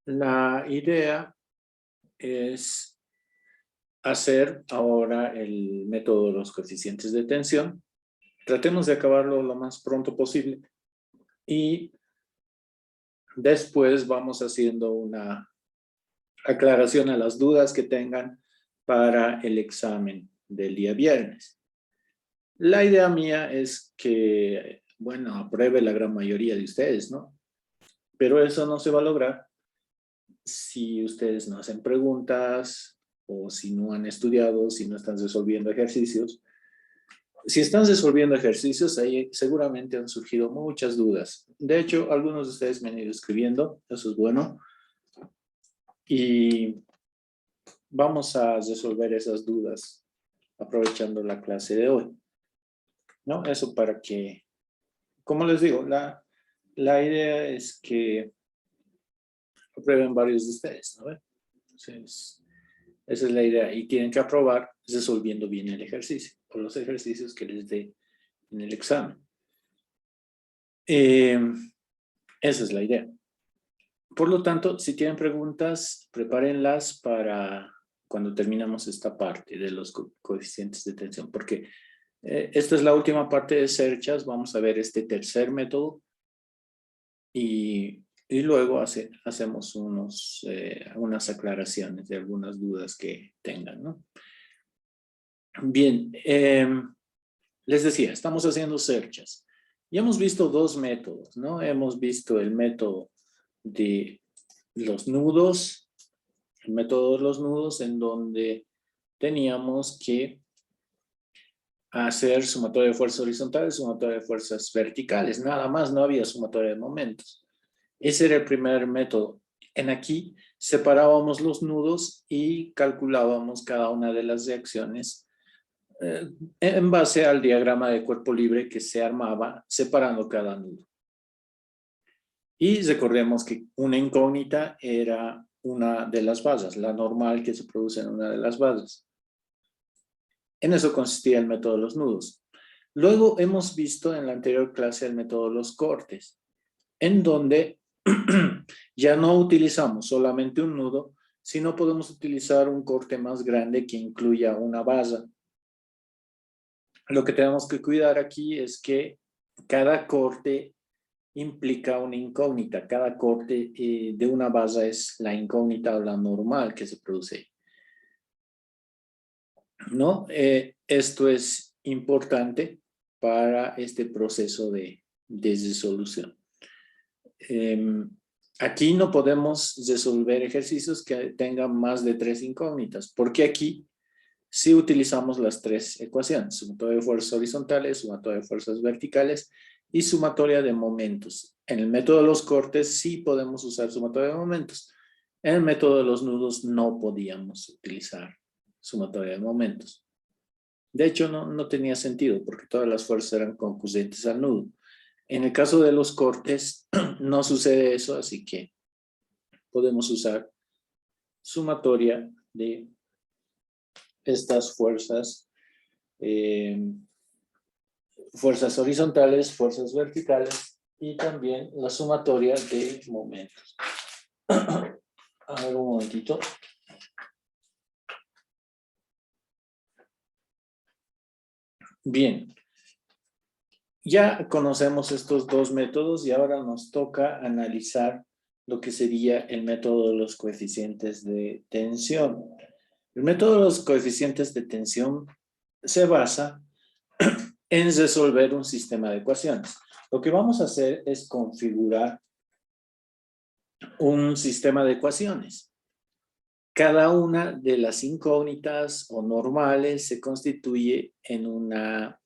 La idea es hacer ahora el método de los coeficientes de tensión. Tratemos de acabarlo lo más pronto posible y después vamos haciendo una aclaración a las dudas que tengan para el examen del día viernes. La idea mía es que, bueno, apruebe la gran mayoría de ustedes, ¿no? Pero eso no se va a lograr si ustedes no hacen preguntas o si no han estudiado, si no están resolviendo ejercicios. Si están resolviendo ejercicios, ahí seguramente han surgido muchas dudas. De hecho, algunos de ustedes me han ido escribiendo, eso es bueno. Y vamos a resolver esas dudas aprovechando la clase de hoy, ¿no? Eso para que, como les digo, la idea es que aprueben varios de ustedes, ¿no? Entonces, esa es la idea. Y tienen que aprobar resolviendo bien el ejercicio, o los ejercicios que les dé en el examen. Esa es la idea. Por lo tanto, si tienen preguntas, prepárenlas para cuando terminamos esta parte de los coeficientes de tensión, porque esta es la última parte de Serchas. Vamos a ver este tercer método y luego hacemos unas aclaraciones de algunas dudas que tengan, ¿no? Bien, les decía, estamos haciendo Serchas. Ya hemos visto dos métodos, ¿no? Hemos visto el método de los nudos, el método de los nudos, en donde teníamos que hacer sumatoria de fuerzas horizontales, sumatoria de fuerzas verticales, nada más, no había sumatoria de momentos. Ese era el primer método. En aquí separábamos los nudos y calculábamos cada una de las reacciones en base al diagrama de cuerpo libre que se armaba separando cada nudo. Y recordemos que una incógnita era una de las basas, la normal que se produce en una de las basas. En eso consistía el método de los nudos. Luego hemos visto en la anterior clase el método de los cortes, en donde ya no utilizamos solamente un nudo, sino podemos utilizar un corte más grande que incluya una basa. Lo que tenemos que cuidar aquí es que cada corte implica una incógnita. Cada corte de una basa es la incógnita o la normal que se produce, ¿no? Esto es importante para este proceso de resolución. Aquí no podemos resolver ejercicios que tengan más de 3 incógnitas, porque aquí sí utilizamos las 3 ecuaciones: sumatoria de fuerzas horizontales, sumatoria de fuerzas verticales y sumatoria de momentos. En el método de los cortes sí podemos usar sumatoria de momentos. En el método de los nudos no podíamos utilizar sumatoria de momentos. De hecho, no tenía sentido porque todas las fuerzas eran concurrentes al nudo. En el caso de los cortes no sucede eso, así que podemos usar sumatoria de estas fuerzas, fuerzas horizontales, fuerzas verticales y también la sumatoria de momentos. A ver, un momentito. Bien, ya conocemos estos dos métodos y ahora nos toca analizar lo que sería el método de los coeficientes de tensión. El método de los coeficientes de tensión se basa en resolver un sistema de ecuaciones. Lo que vamos a hacer es configurar un sistema de ecuaciones. Cada una de las incógnitas o normales se constituye en una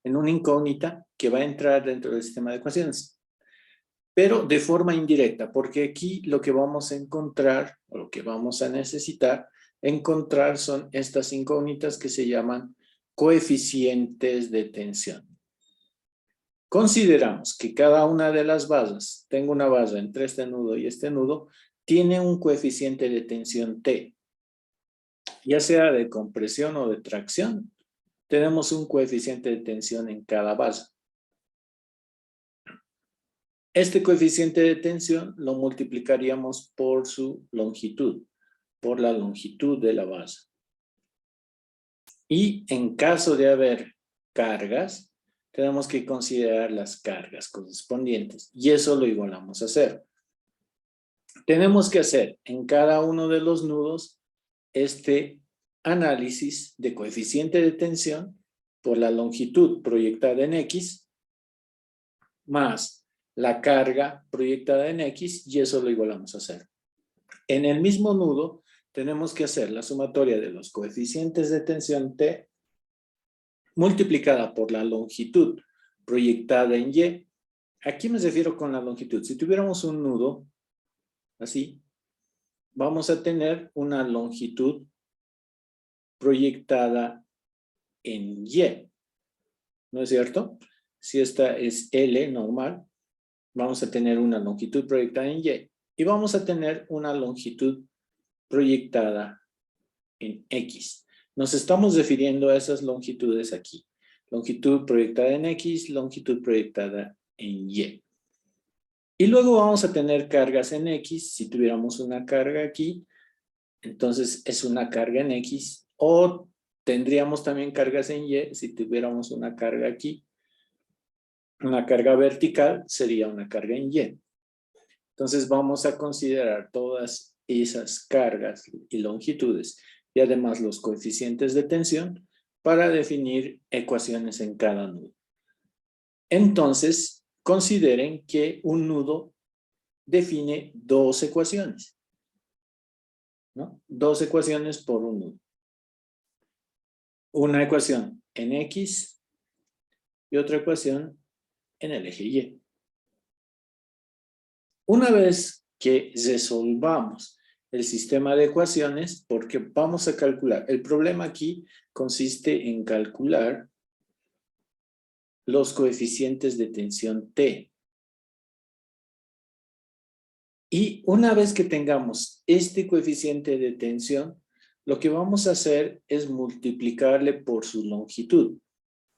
incógnita que va a entrar dentro del sistema de ecuaciones, pero de forma indirecta, porque aquí lo que vamos a encontrar, o lo que vamos a necesitar encontrar, son estas incógnitas que se llaman coeficientes de tensión. Consideramos que cada una de las basas, tengo una basa entre este nudo y este nudo, tiene un coeficiente de tensión T, ya sea de compresión o de tracción. Tenemos un coeficiente de tensión en cada base. Este coeficiente de tensión lo multiplicaríamos por su longitud, por la longitud de la base. Y en caso de haber cargas, tenemos que considerar las cargas correspondientes. Y eso lo igualamos a 0. Tenemos que hacer en cada uno de los nudos este análisis de coeficiente de tensión por la longitud proyectada en X más la carga proyectada en X, y eso lo igualamos a 0. En el mismo nudo tenemos que hacer la sumatoria de los coeficientes de tensión T multiplicada por la longitud proyectada en Y. Aquí me refiero con la longitud. Si tuviéramos un nudo así, vamos a tener una longitud proyectada en Y, ¿no es cierto? Si esta es L normal, vamos a tener una longitud proyectada en Y y vamos a tener una longitud proyectada en X. Nos estamos refiriendo a esas longitudes aquí. Longitud proyectada en X, longitud proyectada en Y. Y luego vamos a tener cargas en X. Si tuviéramos una carga aquí, entonces es una carga en X. O tendríamos también cargas en Y si tuviéramos una carga aquí. Una carga vertical sería una carga en Y. Entonces vamos a considerar todas esas cargas y longitudes y además los coeficientes de tensión para definir ecuaciones en cada nudo. Entonces, consideren que un nudo define dos ecuaciones, ¿no? Dos ecuaciones por un nudo. Una ecuación en X y otra ecuación en el eje Y. Una vez que resolvamos el sistema de ecuaciones, porque vamos a calcular, el problema aquí consiste en calcular los coeficientes de tensión T. Y una vez que tengamos este coeficiente de tensión, lo que vamos a hacer es multiplicarle por su longitud.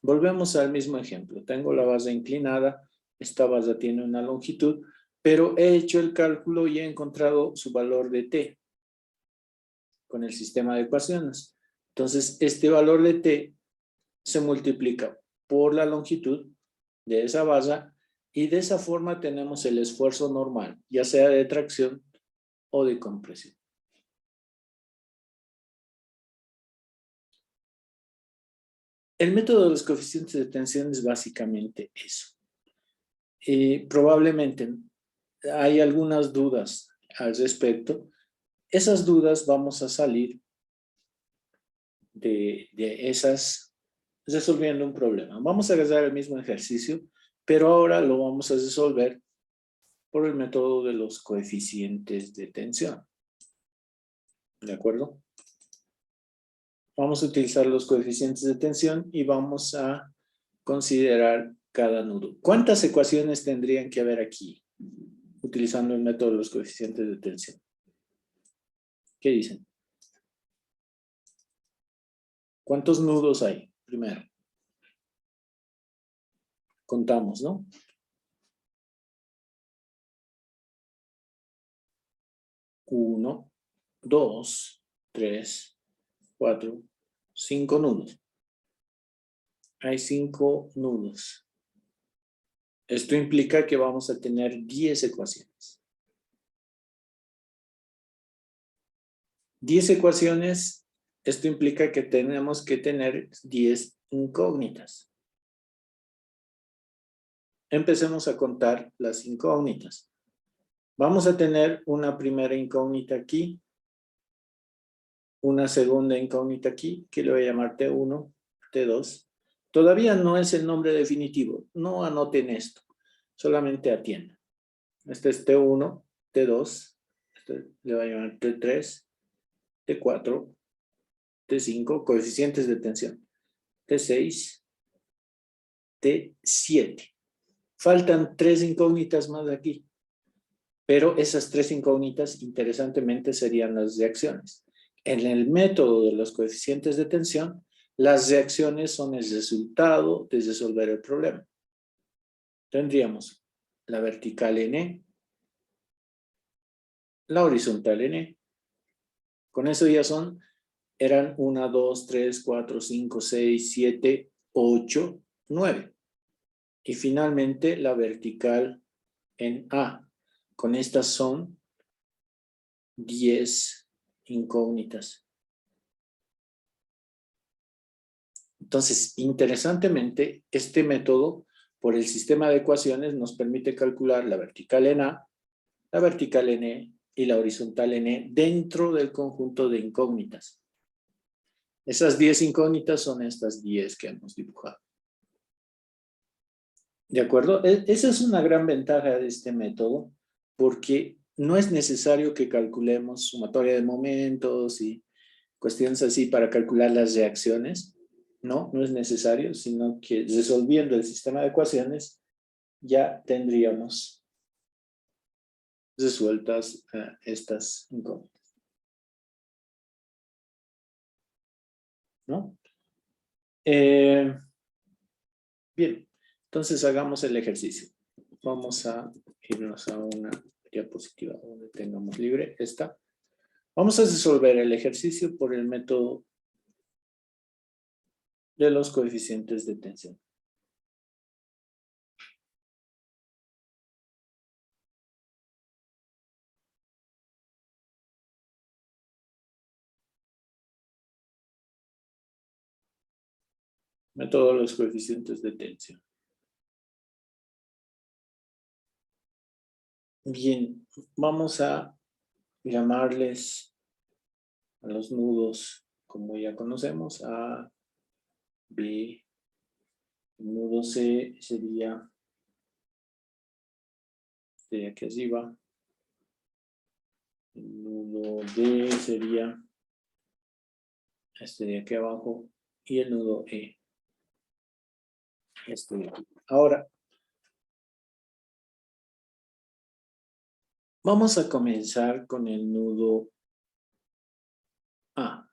Volvemos al mismo ejemplo. Tengo la base inclinada, esta base tiene una longitud, pero he hecho el cálculo y he encontrado su valor de T con el sistema de ecuaciones. Entonces, este valor de T se multiplica por la longitud de esa base y de esa forma tenemos el esfuerzo normal, ya sea de tracción o de compresión. El método de los coeficientes de tensión es básicamente eso. Probablemente hay algunas dudas al respecto. Esas dudas vamos a salir de esas resolviendo un problema. Vamos a agarrar el mismo ejercicio, pero ahora lo vamos a resolver por el método de los coeficientes de tensión. ¿De acuerdo? Vamos a utilizar los coeficientes de tensión y vamos a considerar cada nudo. ¿Cuántas ecuaciones tendrían que haber aquí utilizando el método de los coeficientes de tensión? ¿Qué dicen? ¿Cuántos nudos hay? Primero. Contamos, ¿no? 1, 2, 3, 4, 5 nudos. Hay 5 nudos. Esto implica que vamos a tener 10 ecuaciones. 10 ecuaciones, esto implica que tenemos que tener 10 incógnitas. Empecemos a contar las incógnitas. Vamos a tener una primera incógnita aquí, una segunda incógnita aquí, que le voy a llamar T1, T2. Todavía no es el nombre definitivo, no anoten esto, solamente atiendan. Este es T1, T2, este le voy a llamar T3, T4, T5, coeficientes de tensión, T6, T7. Faltan 3 incógnitas más aquí, pero esas 3 incógnitas, interesantemente, serían las reacciones. En el método de los coeficientes de tensión, las reacciones son el resultado de resolver el problema. Tendríamos la vertical N, la horizontal N. Con eso ya eran 1, 2, 3, 4, 5, 6, 7, 8, 9. Y finalmente la vertical en A. Con estas son 10 incógnitas. Entonces, interesantemente, este método, por el sistema de ecuaciones, nos permite calcular la vertical en A, la vertical en E y la horizontal en E dentro del conjunto de incógnitas. Esas 10 incógnitas son estas 10 que hemos dibujado. ¿De acuerdo? Esa es una gran ventaja de este método, porque no es necesario que calculemos sumatoria de momentos y cuestiones así para calcular las reacciones. No, no es necesario, sino que resolviendo el sistema de ecuaciones ya tendríamos resueltas estas incógnitas. ¿No? Bien, entonces hagamos el ejercicio. Vamos a irnos a una diapositiva donde tengamos libre esta. Vamos a resolver el ejercicio por el método de los coeficientes de tensión. Método de los coeficientes de tensión. Bien, vamos a llamarles a los nudos, como ya conocemos, A, B. El nudo C sería de aquí arriba. El nudo D sería este de aquí abajo. Y el nudo E, este de aquí. Ahora, vamos a comenzar con el nudo A.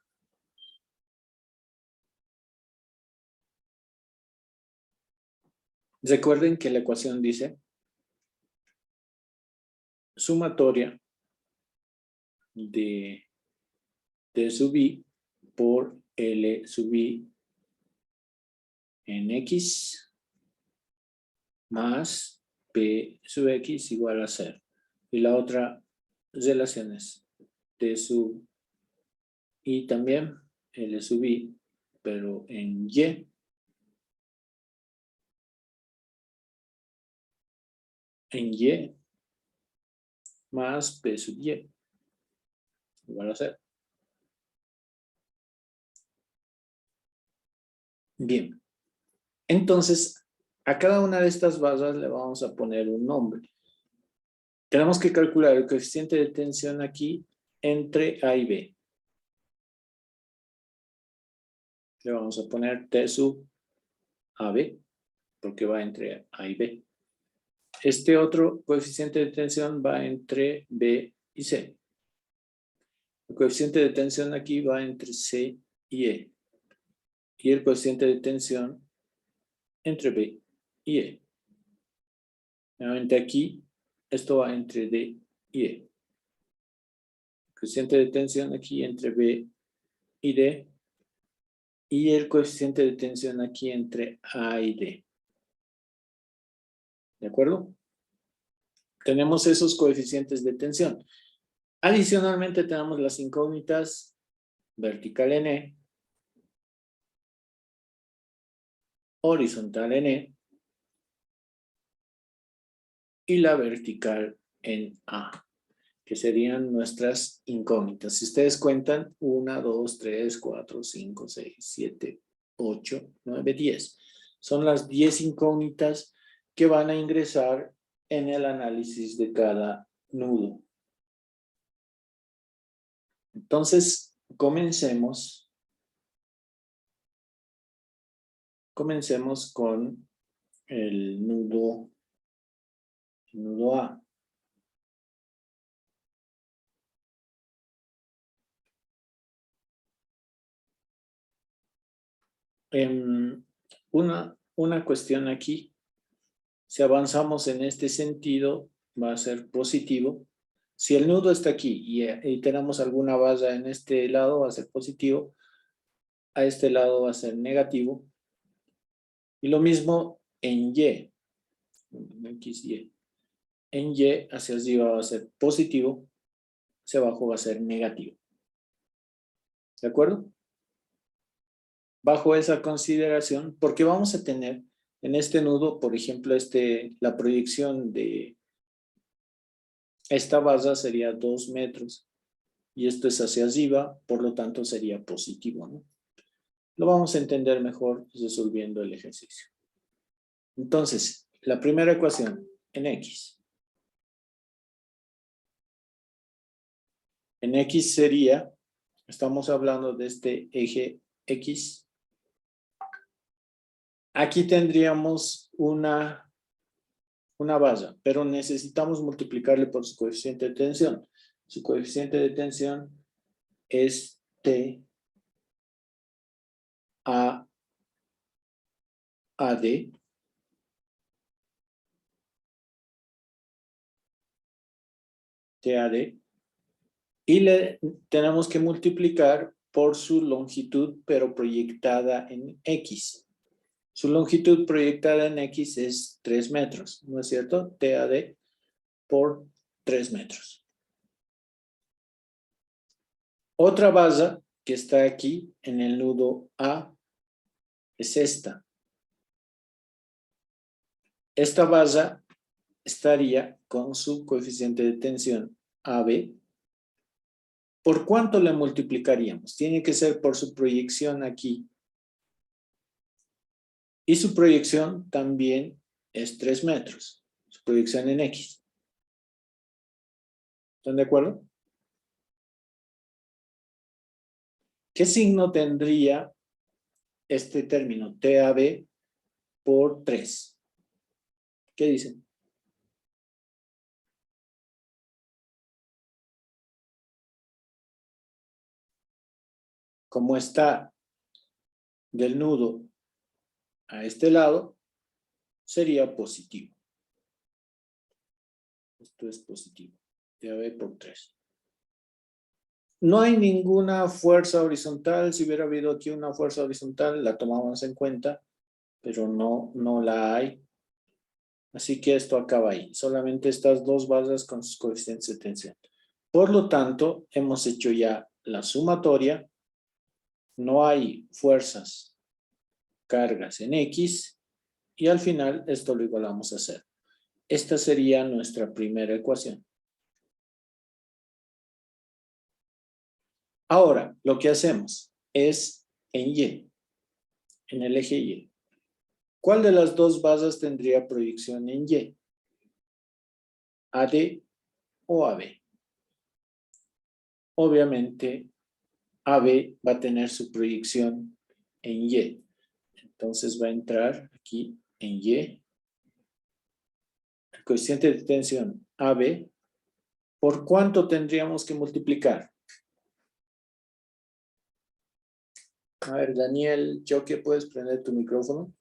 Recuerden que la ecuación dice sumatoria de T sub I por L sub I en X más P sub X igual a 0. Y la otra relación es T sub I también, L sub I, pero en Y. En Y más P sub Y igual a 0. Bien. Entonces, a cada una de estas barras le vamos a poner un nombre. Tenemos que calcular el coeficiente de tensión aquí entre A y B. Le vamos a poner T sub AB, porque va entre A y B. Este otro coeficiente de tensión va entre B y C. El coeficiente de tensión aquí va entre C y E. Y el coeficiente de tensión entre B y E. Nuevamente aquí, esto va entre D y E. El coeficiente de tensión aquí entre B y D. Y el coeficiente de tensión aquí entre A y D. ¿De acuerdo? Tenemos esos coeficientes de tensión. Adicionalmente tenemos las incógnitas vertical N, horizontal N y la vertical en A, que serían nuestras incógnitas. Si ustedes cuentan, 1, 2, 3, 4, 5, 6, 7, 8, 9, 10. Son las 10 incógnitas que van a ingresar en el análisis de cada nudo. Entonces, comencemos con el nudo A. Una cuestión aquí Si avanzamos en este sentido, va a ser positivo. Si el nudo está aquí y tenemos alguna valla en este lado, va a ser positivo. A este lado va a ser negativo. Y lo mismo en Y. En X, Y. En Y hacia arriba va a ser positivo. Hacia abajo va a ser negativo. ¿De acuerdo? Bajo esa consideración, porque vamos a tener en este nudo, por ejemplo, la proyección de esta base sería 2 metros y esto es hacia arriba, por lo tanto sería positivo, ¿no? Lo vamos a entender mejor resolviendo el ejercicio. Entonces, la primera ecuación en X. En X sería, estamos hablando de este eje X. Aquí tendríamos una valla, pero necesitamos multiplicarle por su coeficiente de tensión. Su coeficiente de tensión es T A AD. TAD. Y le tenemos que multiplicar por su longitud, pero proyectada en X. Su longitud proyectada en X es 3 metros, ¿no es cierto? TAD por 3 metros. Otra base que está aquí en el nudo A es esta. Esta base estaría con su coeficiente de tensión AB. ¿Por cuánto le multiplicaríamos? Tiene que ser por su proyección aquí. Y su proyección también es 3 metros. Su proyección en X. ¿Están de acuerdo? ¿Qué signo tendría este término? TAB por 3. ¿Qué dicen? Como está del nudo a este lado, sería positivo. Esto es positivo. TAB por 3. No hay ninguna fuerza horizontal. Si hubiera habido aquí una fuerza horizontal, la tomamos en cuenta, pero no la hay. Así que esto acaba ahí. Solamente estas dos bases con sus coeficientes de tensión. Por lo tanto, hemos hecho ya la sumatoria. No hay fuerzas, cargas en X. Y al final esto lo igualamos a 0. Esta sería nuestra primera ecuación. Ahora, lo que hacemos es en Y, en el eje Y. ¿Cuál de las dos bases tendría proyección en Y? ¿AD o AB? Obviamente, AB va a tener su proyección en Y. Entonces va a entrar aquí en Y. El coeficiente de tensión AB. ¿Por cuánto tendríamos que multiplicar? A ver, Daniel Choque, ¿puedes prender tu micrófono?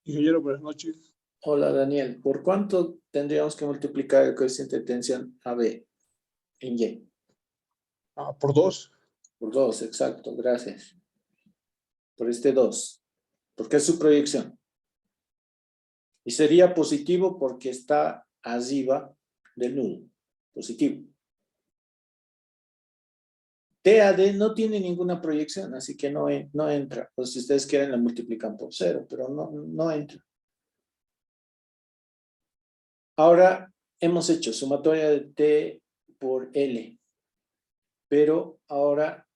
Ingeniero, buenas noches. Hola, Daniel. ¿Por cuánto tendríamos que multiplicar el coeficiente de tensión AB en Y? Por 2. Por 2, exacto, gracias. Por este 2, porque es su proyección. Y sería positivo porque está arriba del nudo. Positivo. TAD no tiene ninguna proyección, así que no entra. Pues si ustedes quieren la multiplican por 0, pero no entra. Ahora hemos hecho sumatoria de T por L. Pero ahora,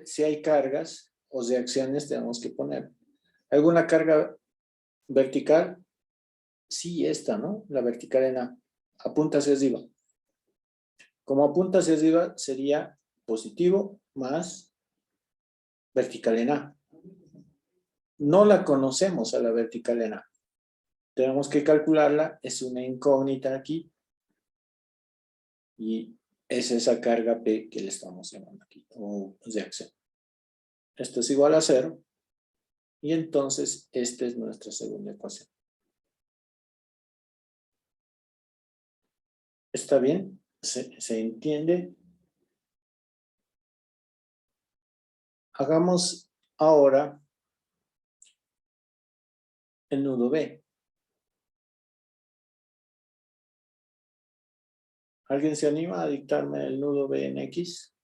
si hay cargas o reacciones, tenemos que poner. ¿Alguna carga vertical? Sí, esta, ¿no? La vertical en A. Apunta hacia arriba. Como apunta hacia arriba, sería positivo más vertical en A. No la conocemos a la vertical en A. Tenemos que calcularla. Es una incógnita aquí. Y es esa carga P que le estamos llamando aquí, o reacción. Esto es igual a 0. Y entonces esta es nuestra segunda ecuación. ¿Está bien? ¿Se entiende? Hagamos ahora el nudo B. ¿Alguien se anima a dictarme el nudo B en X?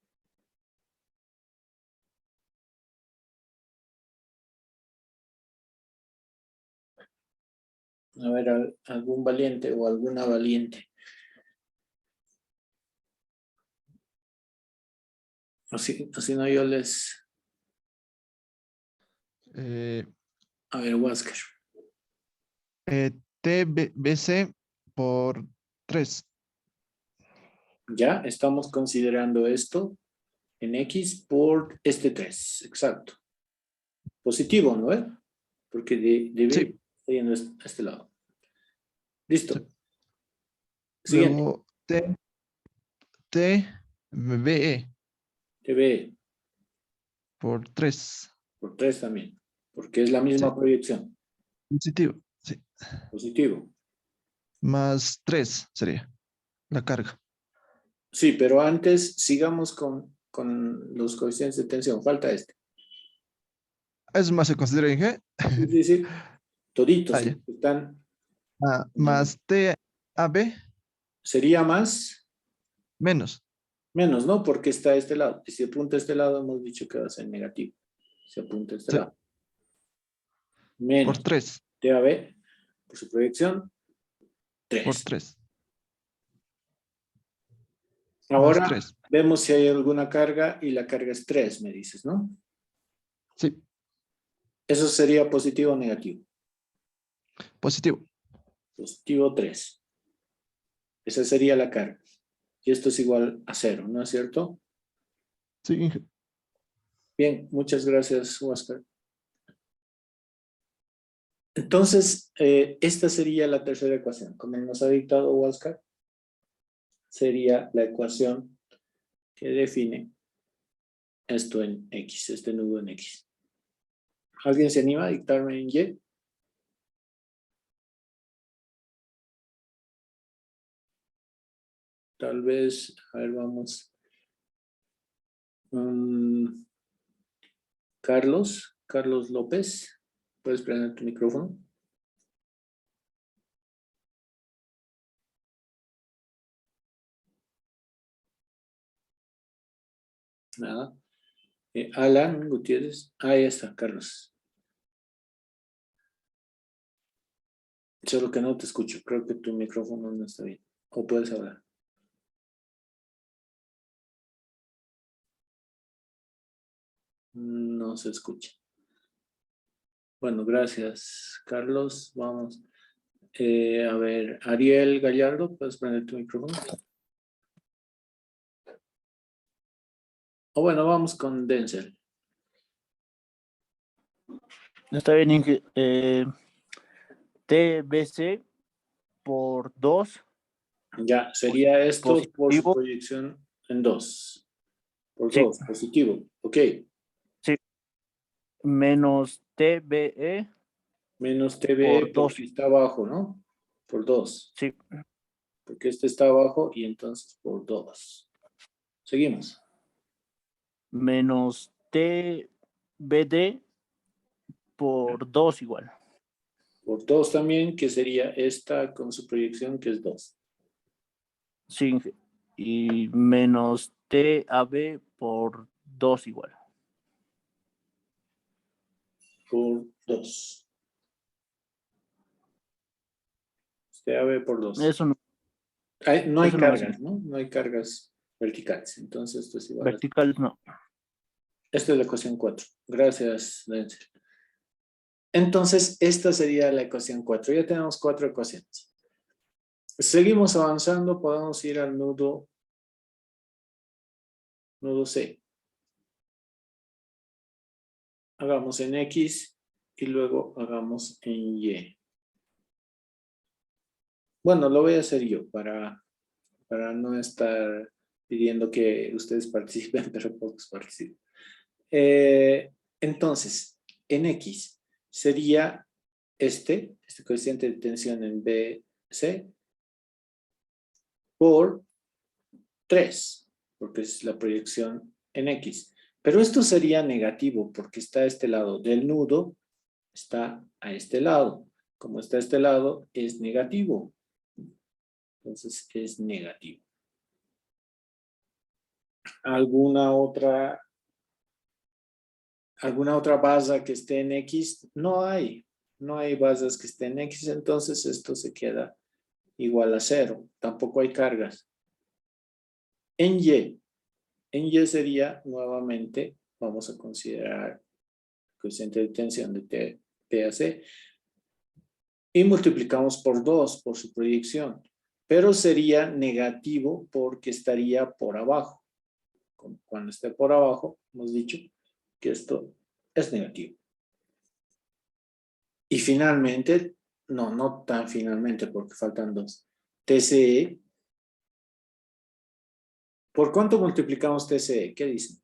A ver, algún valiente o alguna valiente. Así no yo les... A ver, Huáscar. TBC por 3. Ya, estamos considerando esto en X por este 3, exacto. Positivo, ¿no es? Porque debe Sí. estar yendo a este lado. Listo. Sí. Siguiente. Luego TBE TV por 3. por 3 también, porque es la Sí. misma proyección. Positivo. Sí. Positivo. Más 3 sería la carga. Sí, pero antes sigamos con los coeficientes de tensión. Falta este. ¿Es más se considera en G? Es decir, toditos Ah, ya. están... Más TAB Sería más, menos. menos, ¿no? Porque está a este lado. Y si apunta a este lado, hemos dicho que va a ser negativo. Si apunta a este Sí. lado. Por Menos. 3. TAB, por su proyección, Por 3. 3. Más Ahora 3. vemos si hay alguna carga y la carga es 3, me dices, ¿no? Sí. Eso sería positivo o negativo. Positivo. Positivo 3. Esa sería la carga. Y esto es igual a 0, ¿no es cierto? Sí, Inge. Bien, muchas gracias, Oscar. Entonces, esta sería la tercera ecuación. Como nos ha dictado Oscar, sería la ecuación que define esto en X, este nudo en X. ¿Alguien se anima a dictarme en Y? Tal vez, a ver, vamos. Carlos López, ¿puedes prender tu micrófono? Nada. Alan Gutiérrez, ahí está, Carlos. Solo que no te escucho, creo que tu micrófono no está bien. ¿O puedes hablar? No se escucha. Bueno, gracias, Carlos. Vamos. A ver, Ariel Gallardo, ¿puedes prender tu micrófono? O bueno, vamos con Denzel. Está bien, Inge. TBC por 2. Ya, sería esto por su Positivo. proyección en 2. Por Sí. 2, positivo. Ok. Sí. Menos TBE Menos TV por 2. porque está abajo, ¿no? Por 2. Sí. Porque este está abajo y entonces por 2. Seguimos. Menos TBD por 2 igual. Por 2 también, que sería esta con su proyección que es 2. Sí, Inge. Y menos TAB por 2 igual. Por 2. Este AB por 2. Eso no, No hay eso no me cargas, sirve. ¿no? No hay cargas verticales. Entonces esto es igual a... Verticales no. Esta es la ecuación 4. Gracias, Denzel. Entonces, esta sería la ecuación 4. Ya tenemos 4 ecuaciones. Seguimos avanzando. Podemos ir al nudo C. Hagamos en X y luego hagamos en Y. Bueno, lo voy a hacer yo para no estar pidiendo que ustedes participen, pero pocos participen. Entonces, en X sería este coeficiente de tensión en BC por 3, porque es la proyección en X. Pero esto sería negativo porque está a este lado del nudo, está a este lado. Como está a este lado, es negativo. Entonces, es negativo. ¿Alguna otra base que esté en X? No hay. No hay bases que estén en X, entonces esto se queda igual a 0. Tampoco hay cargas. En Y sería nuevamente, vamos a considerar el coeficiente de tensión de TAC y multiplicamos por 2 por su proyección, pero sería negativo porque estaría por abajo. Cuando esté por abajo, hemos dicho que esto es negativo. Y finalmente, no tan finalmente porque faltan 2. TCE. ¿Por cuánto multiplicamos TCE? ¿Qué dicen?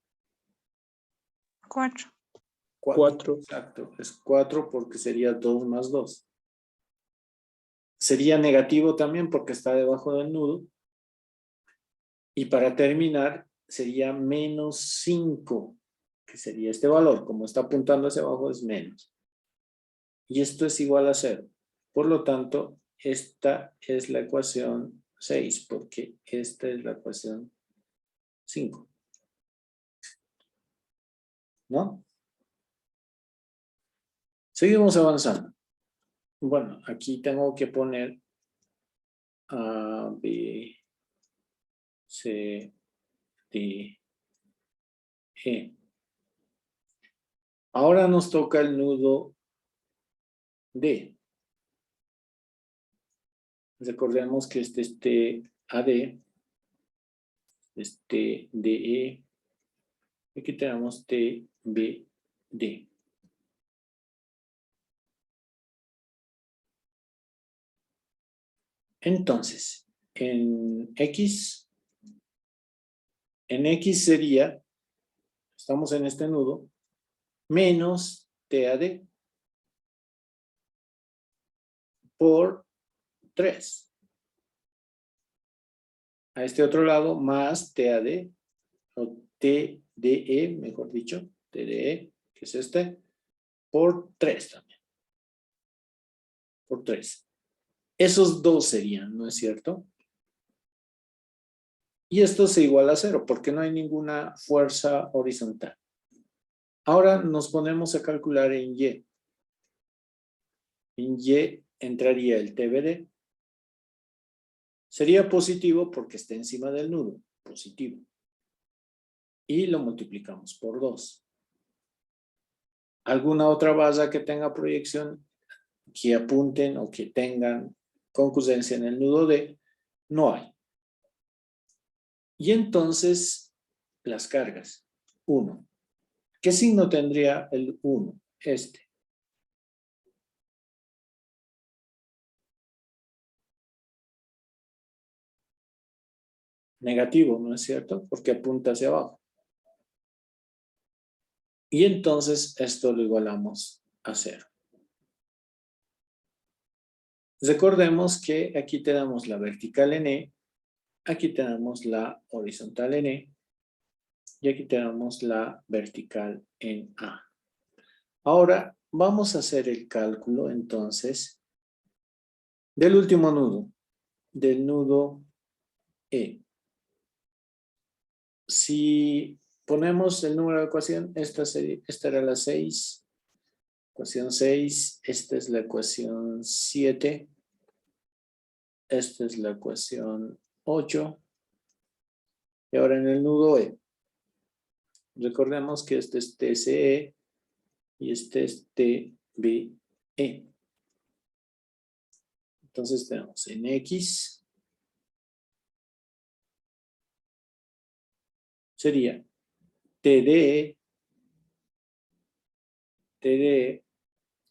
4. 4. Exacto, es 4 porque sería 2 más 2. Sería negativo también porque está debajo del nudo. Y para terminar, sería menos 5, que sería este valor. Como está apuntando hacia abajo, es menos. Y esto es igual a 0. Por lo tanto, esta es la ecuación 6, porque esta es la ecuación 5. ¿No? Seguimos avanzando. Bueno, aquí tengo que poner A, B, C, D, E. Ahora nos toca el nudo D. Recordemos que este es TAD, este DE, aquí tenemos TBD. Entonces, en X sería, estamos en este nudo, menos TAD por 3. A este otro lado, más TAD, o TDE, mejor dicho, TDE, que es este, por 3 también. Por 3. Esos dos serían, ¿no es cierto? Y esto se iguala a 0, porque no hay ninguna fuerza horizontal. Ahora nos ponemos a calcular en Y. En Y entraría el TBD. Sería positivo porque está encima del nudo, positivo. Y lo multiplicamos por 2. ¿Alguna otra base que tenga proyección que apunten o que tengan concurrencia en el nudo D? No hay. Y entonces, las cargas. 1. ¿Qué signo tendría el 1? Este. Negativo, ¿no es cierto? Porque apunta hacia abajo. Y entonces esto lo igualamos a 0. Recordemos que aquí tenemos la vertical en E, aquí tenemos la horizontal en E, y aquí tenemos la vertical en A. Ahora vamos a hacer el cálculo entonces del último nudo, del nudo E. Si ponemos el número de ecuación, esta era la 6, ecuación 6, esta es la ecuación 7, esta es la ecuación 8, y ahora en el nudo E. Recordemos que este es TCE y este es TBE. Entonces tenemos en X sería TDE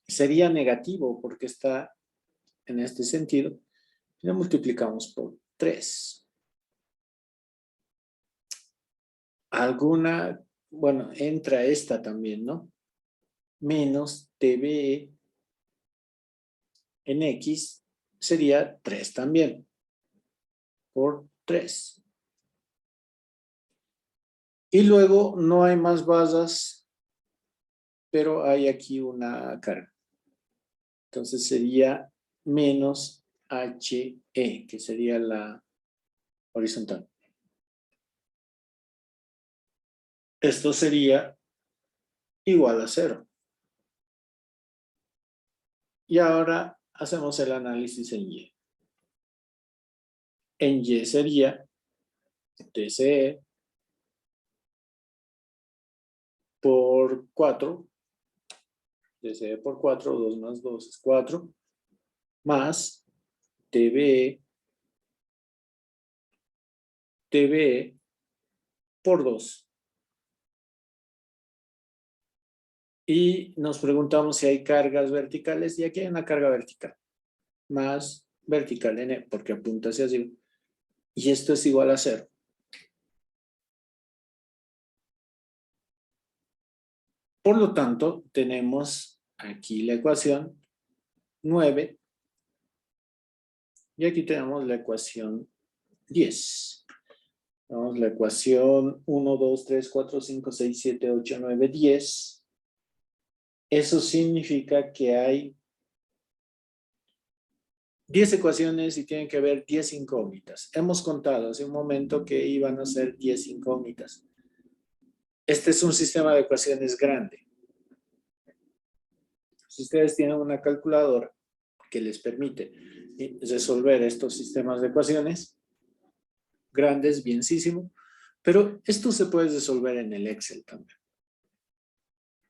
sería negativo porque está en este sentido y lo multiplicamos por 3. Alguna, bueno, entra esta también, ¿no? menos TBE en X sería 3 también, por 3. Y luego no hay más basas, pero hay aquí una carga. Entonces sería menos HE, que sería la horizontal. Esto sería igual a 0. Y ahora hacemos el análisis en Y. En Y sería TCE por 4. TCE por 4, 2 más 2 es 4. Más TBE por 2. Y nos preguntamos si hay cargas verticales, y aquí hay una carga vertical, más vertical N, porque apunta hacia arriba, y esto es igual a 0. Por lo tanto, tenemos aquí la ecuación 9, y aquí tenemos la ecuación 10. Tenemos la ecuación 1, 2, 3, 4, 5, 6, 7, 8, 9, 10. Eso significa que hay 10 ecuaciones y tienen que haber 10 incógnitas. Hemos contado hace un momento que iban a ser 10 incógnitas. Este es un sistema de ecuaciones grande. Si ustedes tienen una calculadora que les permite resolver estos sistemas de ecuaciones grandes, bienísimo, pero esto se puede resolver en el Excel también.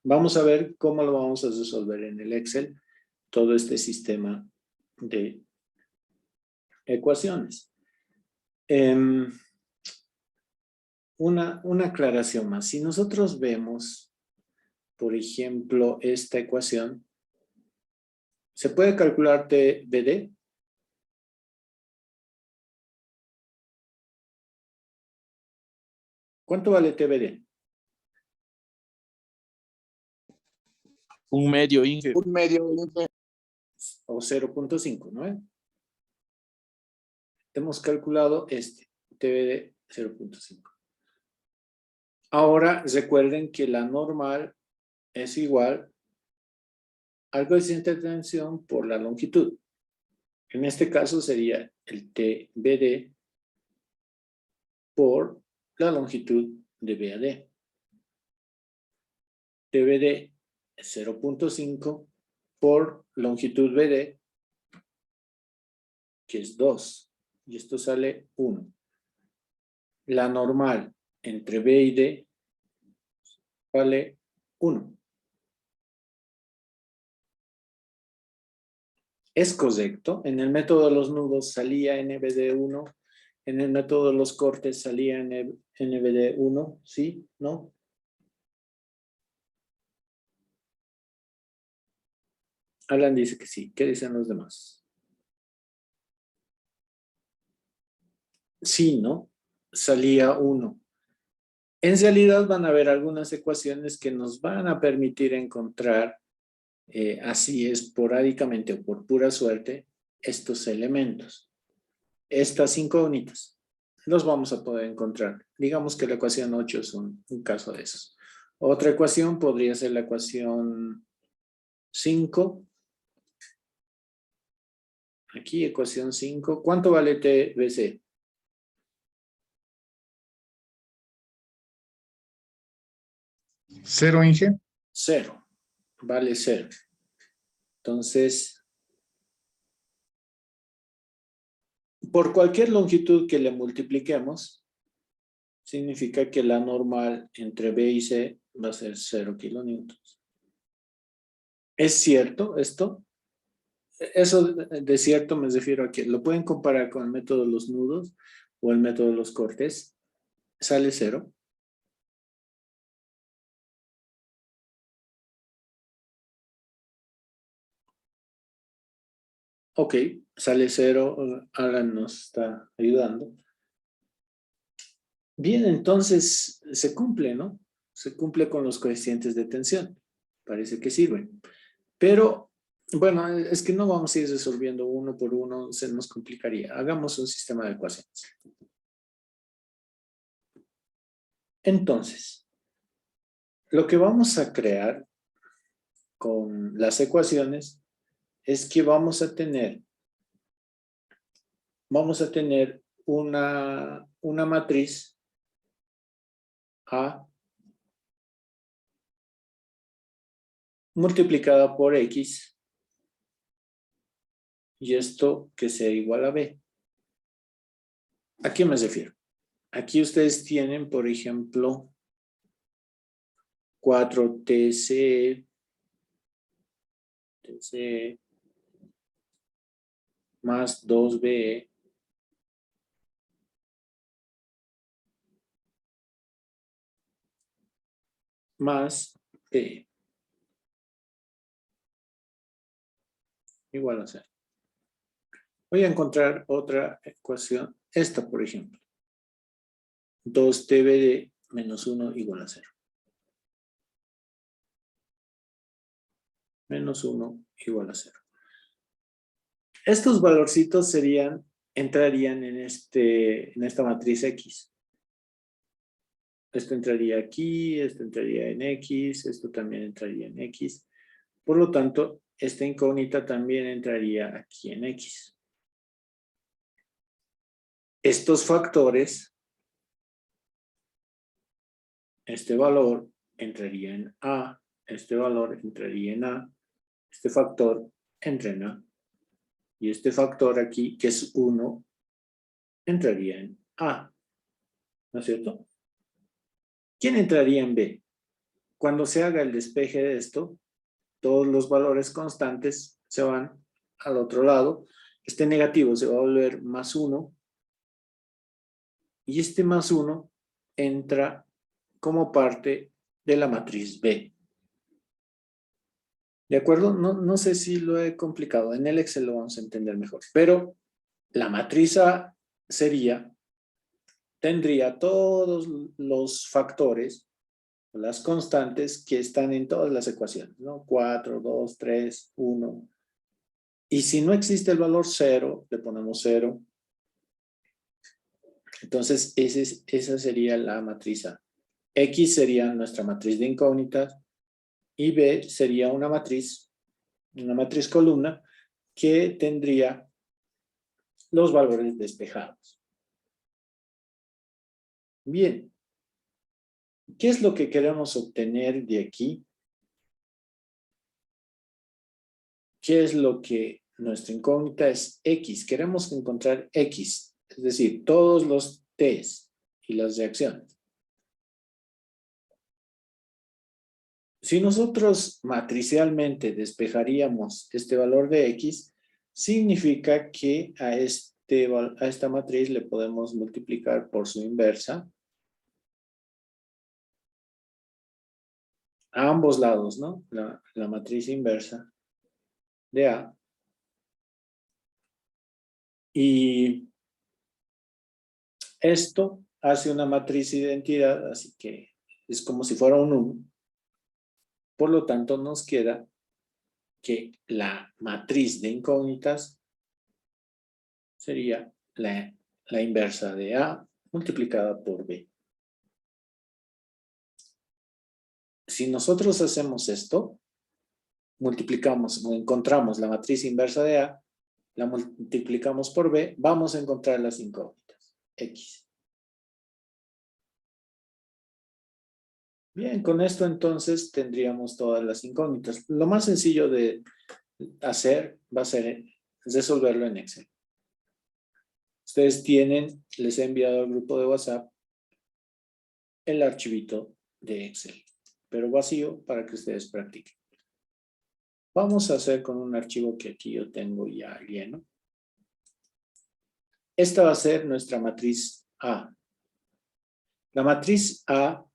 Vamos a ver cómo lo vamos a resolver en el Excel, todo este sistema de ecuaciones. Una aclaración más. Si nosotros vemos, por ejemplo, esta ecuación, ¿se puede calcular TBD? ¿Cuánto vale TBD? Un medio, Inge. Un medio, Inge. O 0.5, ¿no? Hemos calculado este, TBD 0.5. Ahora recuerden que la normal es igual al coeficiente de tensión por la longitud. En este caso sería el TBD por la longitud de BAD. TBD es 0.5 por longitud BD, que es 2. Y esto sale 1. La normal entre B y D vale 1. Es correcto. En el método de los nudos salía NBD1. En el método de los cortes salía NBD1. ¿Sí? ¿No? Alan dice que sí. ¿Qué dicen los demás? Sí, ¿no? Salía 1. En realidad van a haber algunas ecuaciones que nos van a permitir encontrar así esporádicamente o por pura suerte estos elementos. Estas incógnitas los vamos a poder encontrar. Digamos que la ecuación 8 es un caso de esos. Otra ecuación podría ser la ecuación 5. Aquí ecuación 5. ¿Cuánto vale TBC? 0, Inge. 0. Vale 0. Entonces, por cualquier longitud que le multipliquemos, significa que la normal entre B y C va a ser 0 kilonewtons. ¿Es cierto esto? Eso de cierto me refiero a que lo pueden comparar con el método de los nudos o el método de los cortes. ¿Sale 0? Ok, sale 0. Alan nos está ayudando. Bien, entonces se cumple, ¿no? Se cumple con los coeficientes de tensión. Parece que sirven. Pero, bueno, es que no vamos a ir resolviendo uno por uno, se nos complicaría. Hagamos un sistema de ecuaciones. Entonces, lo que vamos a crear con las ecuaciones es que vamos a tener una matriz A multiplicada por X y esto que sea igual a B. ¿A qué me refiero? Aquí ustedes tienen, por ejemplo, 4TC más 2B más B igual a 0. Voy a encontrar otra ecuación, esta por ejemplo. 2TBD menos 1 igual a 0. Menos 1 igual a 0. Estos valorcitos entrarían en esta matriz X. Esto entraría aquí, esto entraría en X, esto también entraría en X. Por lo tanto, esta incógnita también entraría aquí en X. Estos factores, este valor entraría en A, este valor entraría en A, este factor entra en A. Y este factor aquí, que es 1, entraría en A. ¿No es cierto? ¿Quién entraría en B? Cuando se haga el despeje de esto, todos los valores constantes se van al otro lado. Este negativo se va a volver más 1. Y este más 1 entra como parte de la matriz B. ¿De acuerdo? No sé si lo he complicado. En el Excel lo vamos a entender mejor. Pero la matriz A tendría todos los factores, las constantes que están en todas las ecuaciones, ¿no? 4, 2, 3, 1. Y si no existe el valor 0, le ponemos 0. Entonces, esa sería la matriz A. X sería nuestra matriz de incógnitas y B sería una matriz columna que tendría los valores despejados. Bien. ¿Qué es lo que queremos obtener de aquí? ¿Qué es lo que nuestra incógnita es X? Queremos encontrar X, es decir, todos los T's y las reacciones. Si nosotros matricialmente despejaríamos este valor de X, significa que a esta matriz le podemos multiplicar por su inversa a ambos lados, ¿no? La matriz inversa de A. Y esto hace una matriz identidad, así que es como si fuera un 1. Por lo tanto, nos queda que la matriz de incógnitas sería la inversa de A multiplicada por B. Si nosotros hacemos esto, multiplicamos o encontramos la matriz inversa de A, la multiplicamos por B, vamos a encontrar las incógnitas, X. Bien, con esto entonces tendríamos todas las incógnitas. Lo más sencillo de hacer va a ser resolverlo en Excel. Ustedes les he enviado al grupo de WhatsApp el archivito de Excel, pero vacío para que ustedes practiquen. Vamos a hacer con un archivo que aquí yo tengo ya lleno. Esta va a ser nuestra matriz A. La matriz A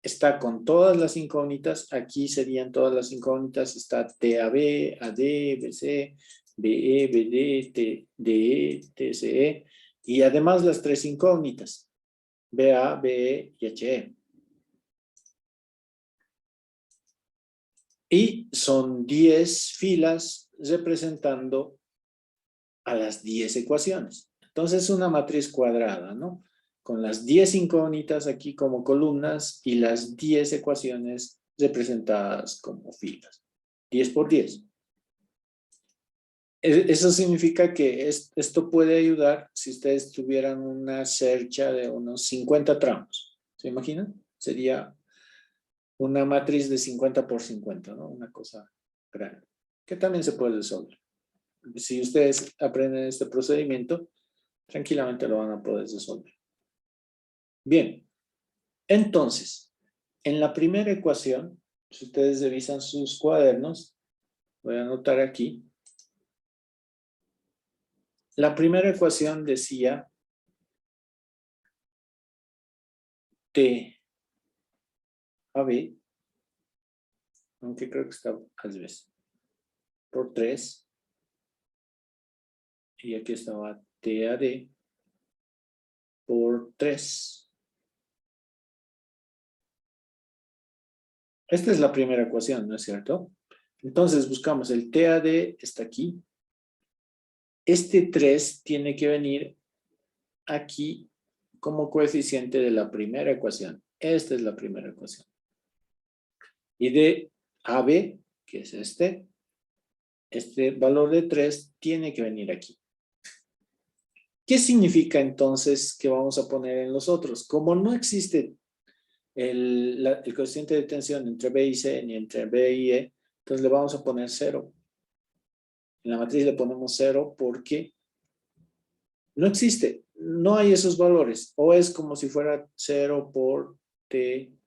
está con todas las incógnitas. Aquí serían todas las incógnitas. Está TAB, AD, BC, BE, BD, DE, TCE. Y además las 3 incógnitas. BA, BE y HE. Y son 10 filas representando a las 10 ecuaciones. Entonces, una matriz cuadrada, ¿no? Con las 10 incógnitas aquí como columnas y las 10 ecuaciones representadas como filas. 10 por 10. Eso significa que esto puede ayudar si ustedes tuvieran una cercha de unos 50 tramos. ¿Se imaginan? Sería una matriz de 50 por 50, ¿no? Una cosa grande, que también se puede resolver. Si ustedes aprenden este procedimiento, tranquilamente lo van a poder resolver. Bien, entonces, en la primera ecuación, si ustedes revisan sus cuadernos, voy a anotar aquí, la primera ecuación decía T a B, aunque creo que está al revés, por 3, y aquí estaba T a D por 3. Esta es la primera ecuación, ¿no es cierto? Entonces buscamos el TAD, está aquí. Este 3 tiene que venir aquí como coeficiente de la primera ecuación. Esta es la primera ecuación. Y de AB, que es este valor de 3 tiene que venir aquí. ¿Qué significa entonces que vamos a poner en los otros? Como no existe el coeficiente de tensión entre B y C, ni entre B y E, entonces le vamos a poner 0. En la matriz le ponemos 0 porque no existe, no hay esos valores. O es como si fuera 0 por TBE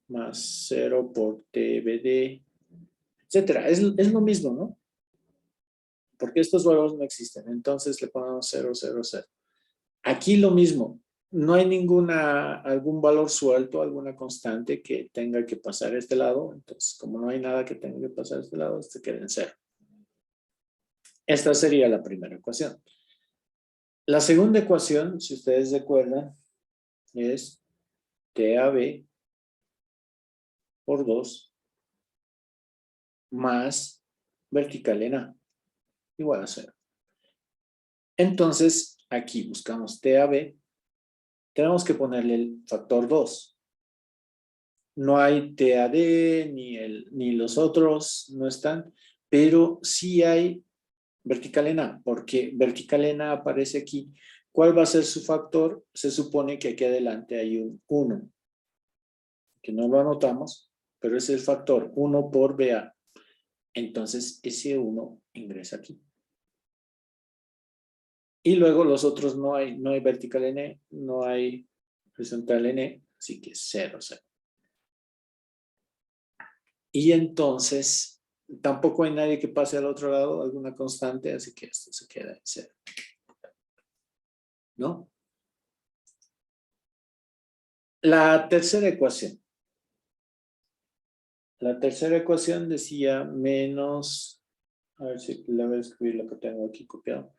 más 0 por TBD, etcétera. Es lo mismo, ¿no? Porque estos valores no existen. Entonces le ponemos 0, 0, 0. Aquí lo mismo. No hay algún valor suelto, alguna constante que tenga que pasar a este lado. Entonces, como no hay nada que tenga que pasar a este lado, este queda en 0. Esta sería la primera ecuación. La segunda ecuación, si ustedes recuerdan, es TAB por 2 más vertical en A, igual a 0. Entonces, aquí buscamos TAB, tenemos que ponerle el factor 2. No hay TAD, ni los otros no están, pero sí hay vertical en A, porque vertical en A aparece aquí. ¿Cuál va a ser su factor? Se supone que aquí adelante hay un 1, que no lo anotamos, pero es el factor 1 por BA. Entonces ese 1 ingresa aquí. Y luego los otros no hay vertical en E, no hay horizontal en E, así que 0, 0. Y entonces tampoco hay nadie que pase al otro lado, alguna constante, así que esto se queda en 0. ¿No? La tercera ecuación. La tercera ecuación decía menos, a ver si la voy a escribir lo que tengo aquí copiado.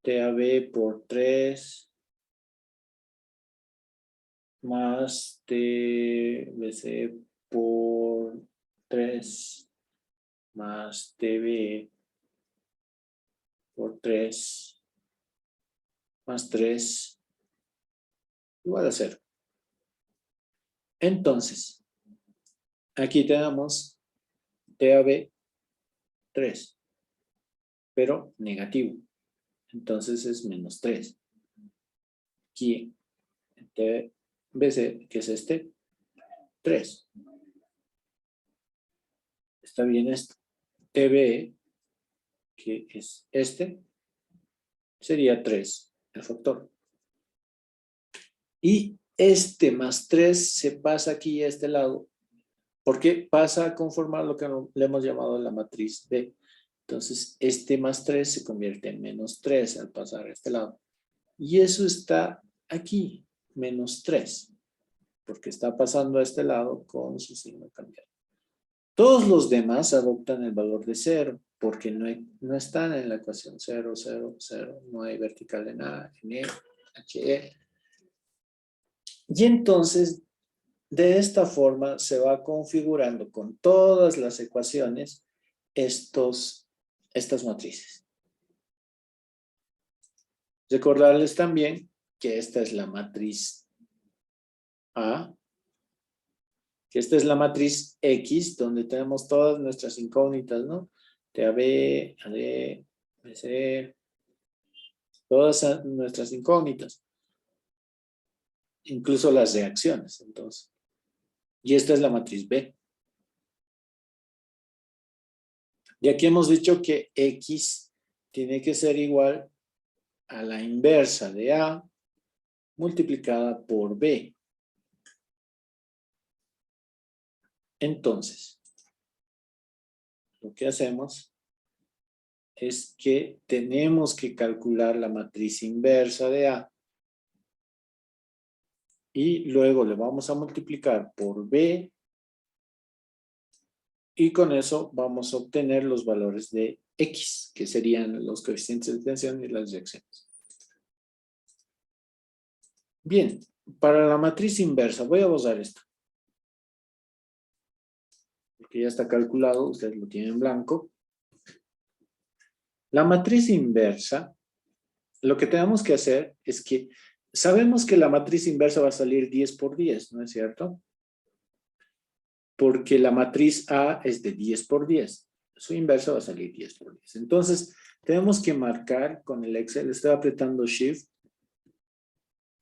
TAB por 3 más TBC por 3 más TB por 3 más 3 igual a 0. Entonces, aquí tenemos TAB 3, pero negativo. Entonces es menos 3. Aquí TBC, que es este, 3. Está bien esto. TBE, que es este, sería 3, el factor. Y este más 3 se pasa aquí a este lado, porque pasa a conformar lo que le hemos llamado la matriz B. Entonces, este más 3 se convierte en menos 3 al pasar a este lado. Y eso está aquí, menos 3, porque está pasando a este lado con su signo cambiado. Todos los demás adoptan el valor de 0, porque no están en la ecuación 0, 0, 0. No hay vertical en A, en E, HE. Y entonces de esta forma se va configurando con todas las ecuaciones estas matrices. Recordarles también que esta es la matriz A, que esta es la matriz X, donde tenemos todas nuestras incógnitas, ¿no? TAB, AD, BC, todas nuestras incógnitas, incluso las reacciones, entonces. Y esta es la matriz B. Y aquí hemos dicho que X tiene que ser igual a la inversa de A multiplicada por B. Entonces, lo que hacemos es que tenemos que calcular la matriz inversa de A y luego le vamos a multiplicar por B y con eso vamos a obtener los valores de X, que serían los coeficientes de tensión y las reacciones. Bien, para la matriz inversa, voy a borrar esto. Porque ya está calculado, ustedes lo tienen en blanco. La matriz inversa, lo que tenemos que hacer es que sabemos que la matriz inversa va a salir 10 por 10, ¿no es cierto? Porque la matriz A es de 10 por 10. Su inversa va a salir 10 por 10. Entonces, tenemos que marcar con el Excel. Estoy apretando Shift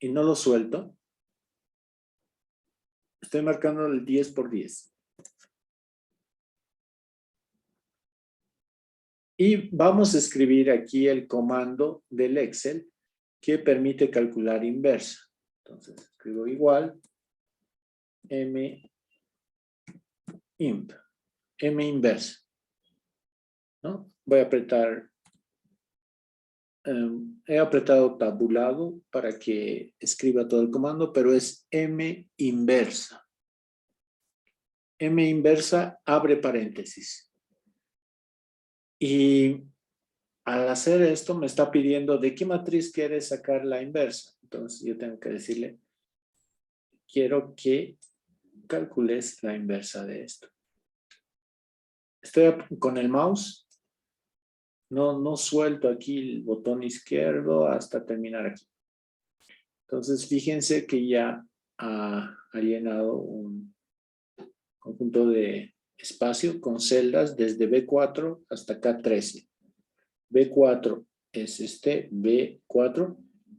y no lo suelto. Estoy marcando el 10 por 10. Y vamos a escribir aquí el comando del Excel que permite calcular inversa. Entonces, escribo igual M inversa. ¿No? Voy a apretar, he apretado tabulado para que escriba todo el comando, pero es M inversa. M inversa abre paréntesis. Y al hacer esto me está pidiendo de qué matriz quieres sacar la inversa. Entonces yo tengo que decirle, quiero que calcules la inversa de esto. Estoy con el mouse. No suelto aquí el botón izquierdo hasta terminar aquí. Entonces fíjense que ya ha llenado un conjunto de espacio con celdas desde B4 hasta K13. B4 es este, B4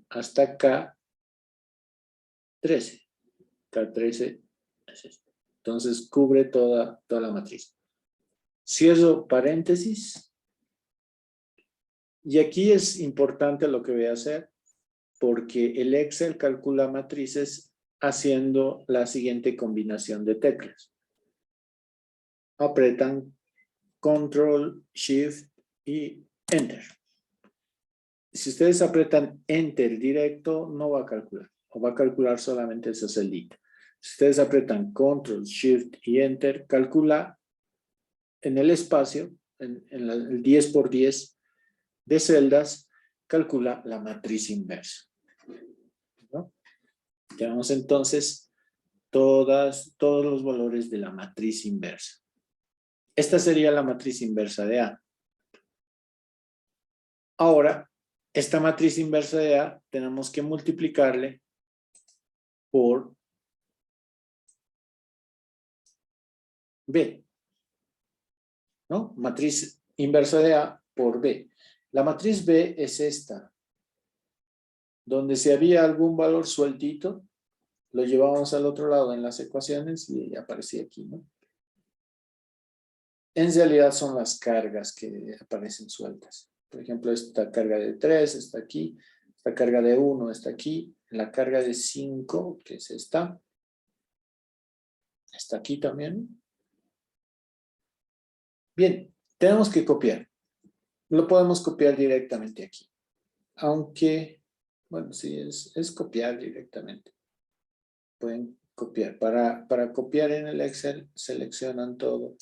hasta K13. K13 es este. Entonces cubre toda la matriz. Cierro paréntesis. Y aquí es importante lo que voy a hacer porque el Excel calcula matrices haciendo la siguiente combinación de teclas. Apretan Control, Shift y Enter. Si ustedes apretan Enter directo, no va a calcular. O va a calcular solamente esa celdita. Si ustedes apretan Control, Shift y Enter, calcula en el espacio, en el 10 por 10 de celdas, calcula la matriz inversa. ¿No? Tenemos entonces todos los valores de la matriz inversa. Esta sería la matriz inversa de A. Ahora, esta matriz inversa de A tenemos que multiplicarle por B. ¿No? Matriz inversa de A por B. La matriz B es esta. Donde si había algún valor sueltito, lo llevábamos al otro lado en las ecuaciones y aparecía aquí, ¿no? En realidad son las cargas que aparecen sueltas. Por ejemplo, esta carga de 3 está aquí, esta carga de 1 está aquí, la carga de 5, que es esta, está aquí también. Bien, tenemos que copiar. Lo podemos copiar directamente aquí. Aunque, bueno, sí, es copiar directamente. Pueden copiar. Para copiar en el Excel, seleccionan todo.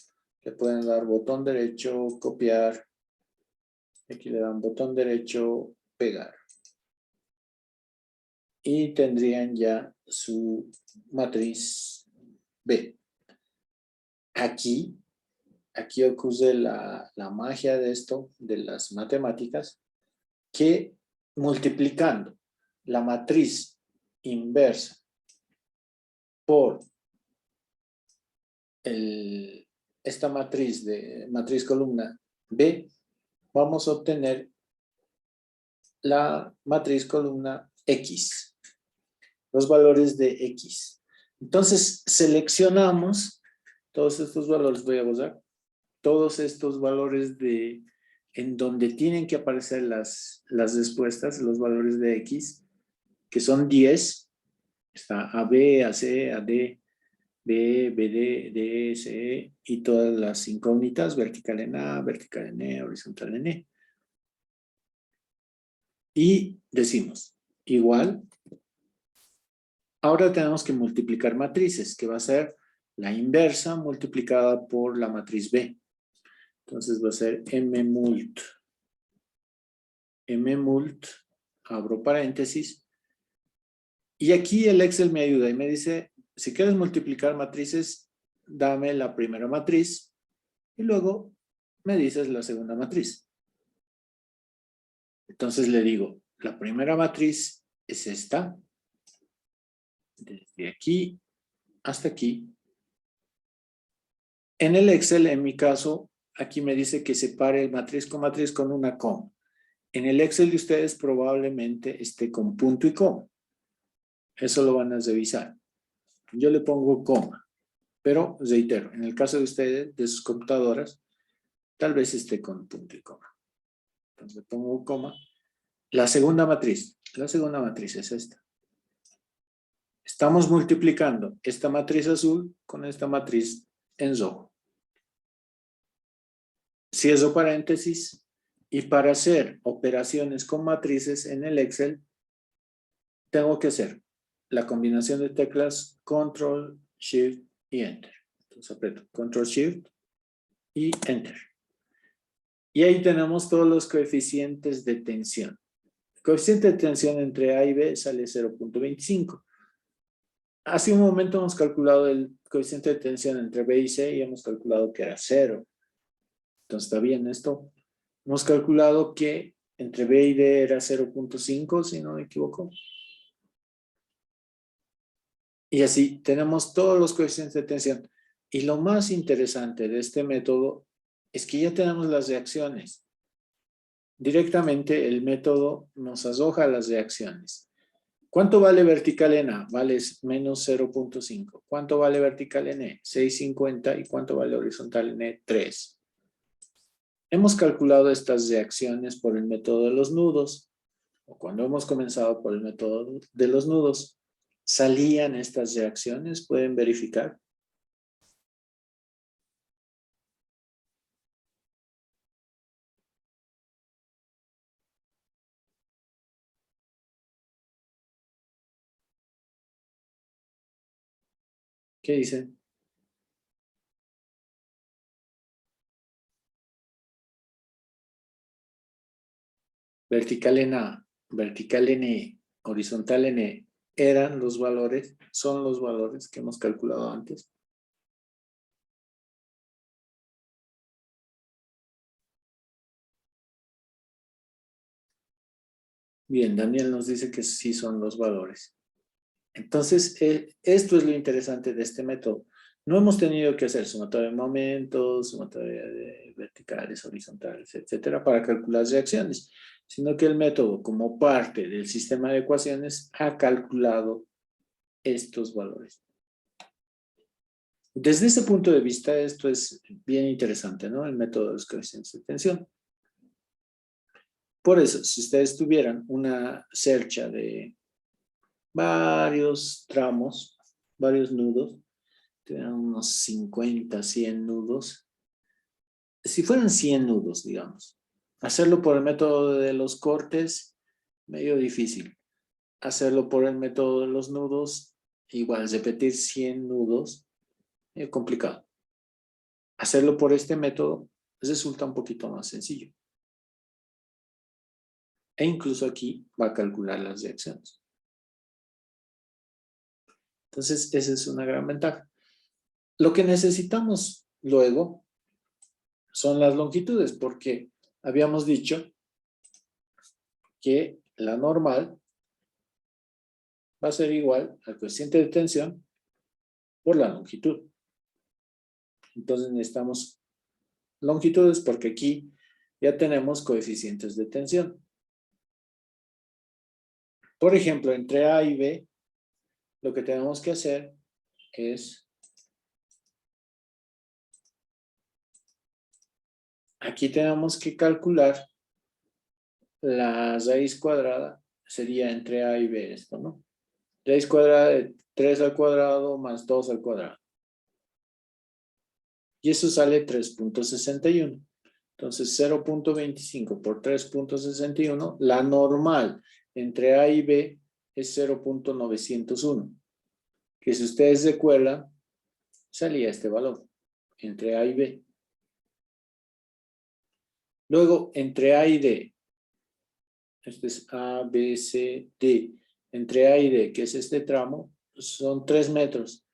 Le pueden dar botón derecho, copiar. Aquí le dan botón derecho, pegar. Y tendrían ya su matriz B. Aquí ocurre la magia de esto, de las matemáticas, que multiplicando la matriz inversa por esta matriz de matriz columna B, vamos a obtener la matriz columna X, los valores de X. Entonces seleccionamos todos estos valores, voy a borrar, todos estos valores en donde tienen que aparecer las respuestas, los valores de X, que son 10, está AB, AC, AD, B, BD, D, C, y todas las incógnitas, vertical en A, vertical en E, horizontal en E. Y decimos, igual, ahora tenemos que multiplicar matrices, que va a ser la inversa multiplicada por la matriz B. Entonces va a ser mmult, abro paréntesis, y aquí el Excel me ayuda y me dice, si quieres multiplicar matrices, dame la primera matriz y luego me dices la segunda matriz. Entonces le digo, la primera matriz es esta, desde aquí hasta aquí. En el Excel, en mi caso, aquí me dice que separe matriz con una coma. En el Excel de ustedes probablemente esté con punto y coma. Eso lo van a revisar. Yo le pongo coma, pero reitero, en el caso de ustedes, de sus computadoras, tal vez esté con punto y coma. Entonces le pongo coma. La segunda matriz es esta. Estamos multiplicando esta matriz azul con esta matriz en rojo. Cierro paréntesis, y para hacer operaciones con matrices en el Excel, tengo que hacer la combinación de teclas Control, Shift y Enter. Entonces aprieto Control, Shift y Enter. Y ahí tenemos todos los coeficientes de tensión. El coeficiente de tensión entre A y B sale 0.25. Hace un momento hemos calculado el coeficiente de tensión entre B y C y hemos calculado que era 0. Entonces está bien esto. Hemos calculado que entre B y D era 0.5, si no me equivoco. Y así tenemos todos los coeficientes de tensión. Y lo más interesante de este método es que ya tenemos las reacciones. Directamente el método nos arroja las reacciones. ¿Cuánto vale vertical en A? Vale menos 0.5. ¿Cuánto vale vertical en E? 6.50. ¿Y cuánto vale horizontal en E? 3. Hemos calculado estas reacciones por el método de los nudos, o cuando hemos comenzado por el método de los nudos, salían estas reacciones, pueden verificar. ¿Qué dicen? Vertical en A, vertical en E, horizontal en E, eran los valores, son los valores que hemos calculado antes. Bien, Daniel nos dice que sí son los valores. Entonces, esto es lo interesante de este método. No hemos tenido que hacer sumatoria de momentos, sumatoria de verticales, horizontales, etcétera, para calcular reacciones, sino que el método, como parte del sistema de ecuaciones, ha calculado estos valores. Desde ese punto de vista, esto es bien interesante, ¿no? El método de los coeficientes de tensión. Por eso, si ustedes tuvieran una cercha de varios tramos, varios nudos, tuvieran unos 50, 100 nudos. Si fueran 100 nudos, digamos, hacerlo por el método de los cortes, medio difícil. Hacerlo por el método de los nudos, igual, repetir 100 nudos, complicado. Hacerlo por este método resulta un poquito más sencillo. E incluso aquí va a calcular las reacciones. Entonces, esa es una gran ventaja. Lo que necesitamos luego son las longitudes, porque habíamos dicho que la normal va a ser igual al coeficiente de tensión por la longitud. Entonces necesitamos longitudes porque aquí ya tenemos coeficientes de tensión. Por ejemplo, entre A y B, lo que tenemos que hacer es, aquí tenemos que calcular la raíz cuadrada, sería entre A y B esto, ¿no? Raíz cuadrada de 3 al cuadrado más 2 al cuadrado. Y eso sale 3.61. Entonces 0.25 por 3.61, la normal entre A y B es 0.901. Que si ustedes recuerdan, salía este valor entre A y B. Luego, entre A y D, este es A, B, C, D. Entre A y D, que es este tramo, son 3 metros.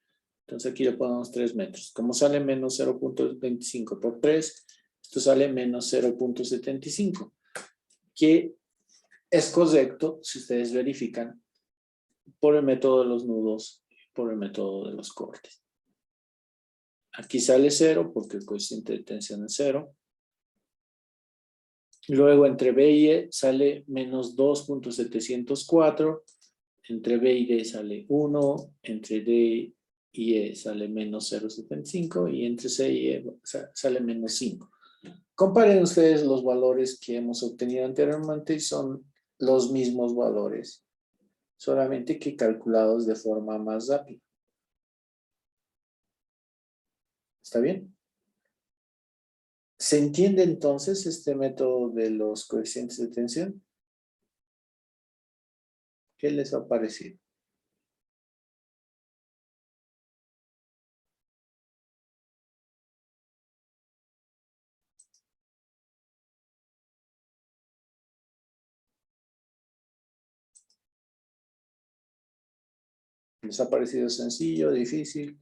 Entonces aquí le ponemos 3 metros. Como sale menos 0.25 por 3, esto sale menos 0.75. Que es correcto si ustedes verifican por el método de los nudos, por el método de los cortes. Aquí sale 0 porque el coeficiente de tensión es 0. Luego entre B y E sale menos 2.704. Entre B y D sale 1. Entre D y E sale menos 0.75. Y entre C y E sale menos 5. Comparen ustedes los valores que hemos obtenido anteriormente y son los mismos valores, solamente que calculados de forma más rápida. ¿Está bien? ¿Se entiende entonces este método de los coeficientes de tensión? ¿Qué les ha parecido? ¿Les ha parecido sencillo, difícil?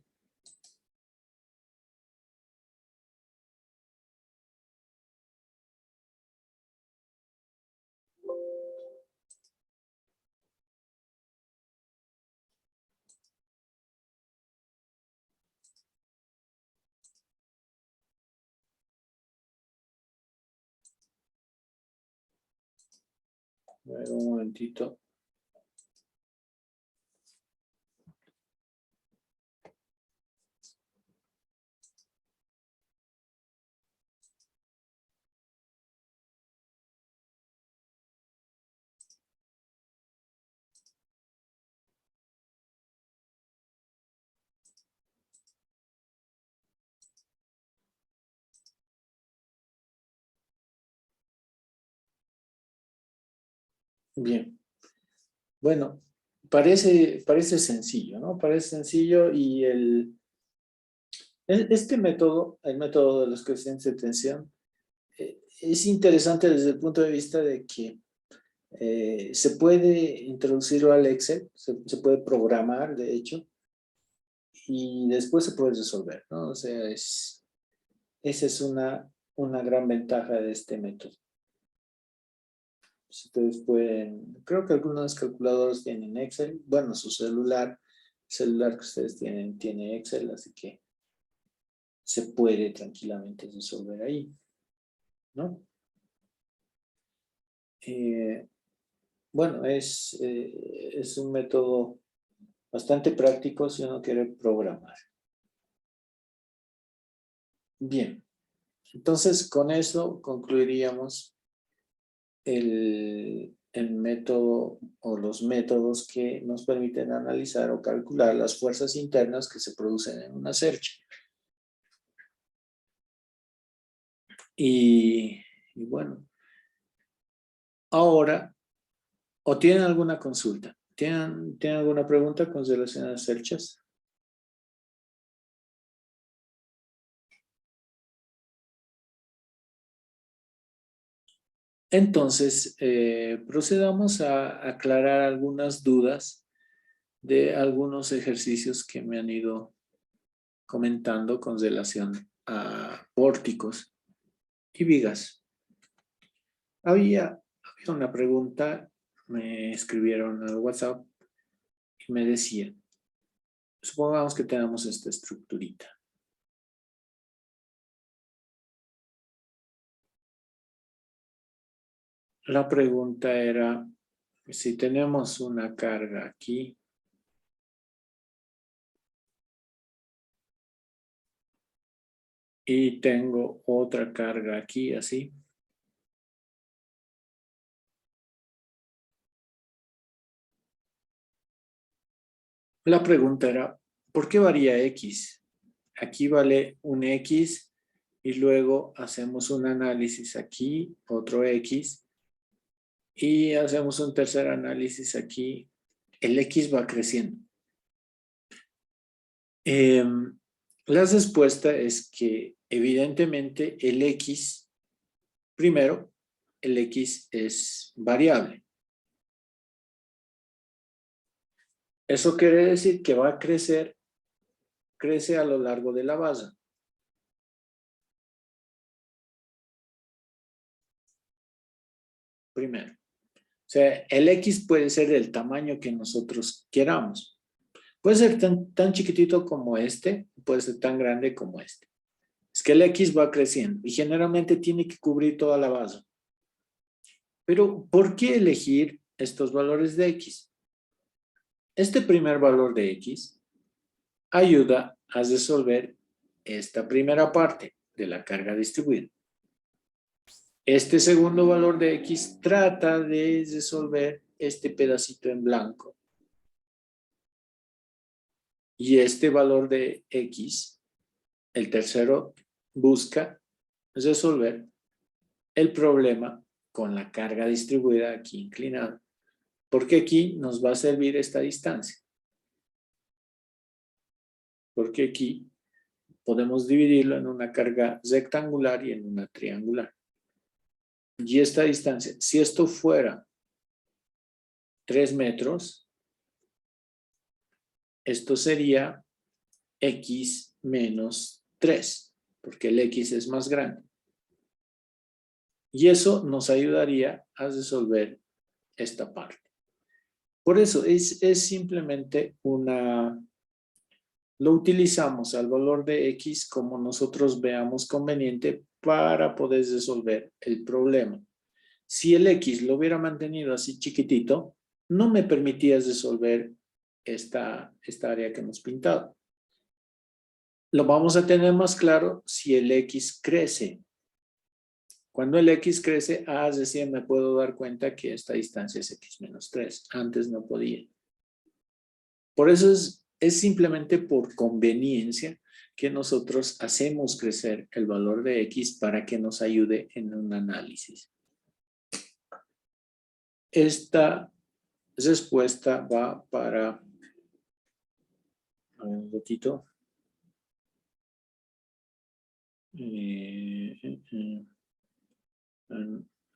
A ver, un momentito. Bien. Bueno, parece sencillo, ¿no? Parece sencillo y este método, el método de los coeficientes de tensión, es interesante desde el punto de vista de que se puede introducirlo al Excel, se puede programar, de hecho, y después se puede resolver, ¿no? O sea, esa es una gran ventaja de este método. Ustedes pueden, creo que algunos calculadores tienen Excel, bueno, su celular que ustedes tienen tiene Excel, así que se puede tranquilamente resolver ahí, ¿no? Bueno, es un método bastante práctico si uno quiere programar. Bien, entonces con eso concluiríamos el método o los métodos que nos permiten analizar o calcular las fuerzas internas que se producen en una cercha. Y bueno, ahora, ¿o tienen alguna consulta? ¿Tienen alguna pregunta con relación a las cerchas? Entonces, procedamos a aclarar algunas dudas de algunos ejercicios que me han ido comentando con relación a pórticos y vigas. Había una pregunta, me escribieron al WhatsApp y me decía, supongamos que tenemos esta estructurita. La pregunta era, si tenemos una carga aquí, y tengo otra carga aquí, así. La pregunta era, ¿por qué varía X? Aquí vale un X y luego hacemos un análisis aquí, otro X, y hacemos un tercer análisis aquí. El X va creciendo. La respuesta es que evidentemente el X, primero, el X es variable. Eso quiere decir que va a crecer, crece a lo largo de la base. Primero. O sea, el X puede ser del tamaño que nosotros queramos. Puede ser tan chiquitito como este, puede ser tan grande como este. Es que el X va creciendo y generalmente tiene que cubrir toda la base. Pero, ¿por qué elegir estos valores de X? Este primer valor de X ayuda a resolver esta primera parte de la carga distribuida. Este segundo valor de X trata de resolver este pedacito en blanco. Y este valor de X, el tercero, busca resolver el problema con la carga distribuida aquí inclinada. Porque aquí nos va a servir esta distancia. Porque aquí podemos dividirlo en una carga rectangular y en una triangular. Y esta distancia, si esto fuera 3 metros, esto sería X menos 3, porque el X es más grande. Y eso nos ayudaría a resolver esta parte. Por eso es simplemente lo utilizamos al valor de X como nosotros veamos conveniente para poder resolver el problema. Si el X lo hubiera mantenido así chiquitito, no me permitía resolver esta área que hemos pintado. Lo vamos a tener más claro si el X crece. Cuando el X crece, recién me puedo dar cuenta que esta distancia es X menos 3. Antes no podía. Por eso es simplemente por conveniencia que nosotros hacemos crecer el valor de X para que nos ayude en un análisis. Esta respuesta va para... A ver, un ratito.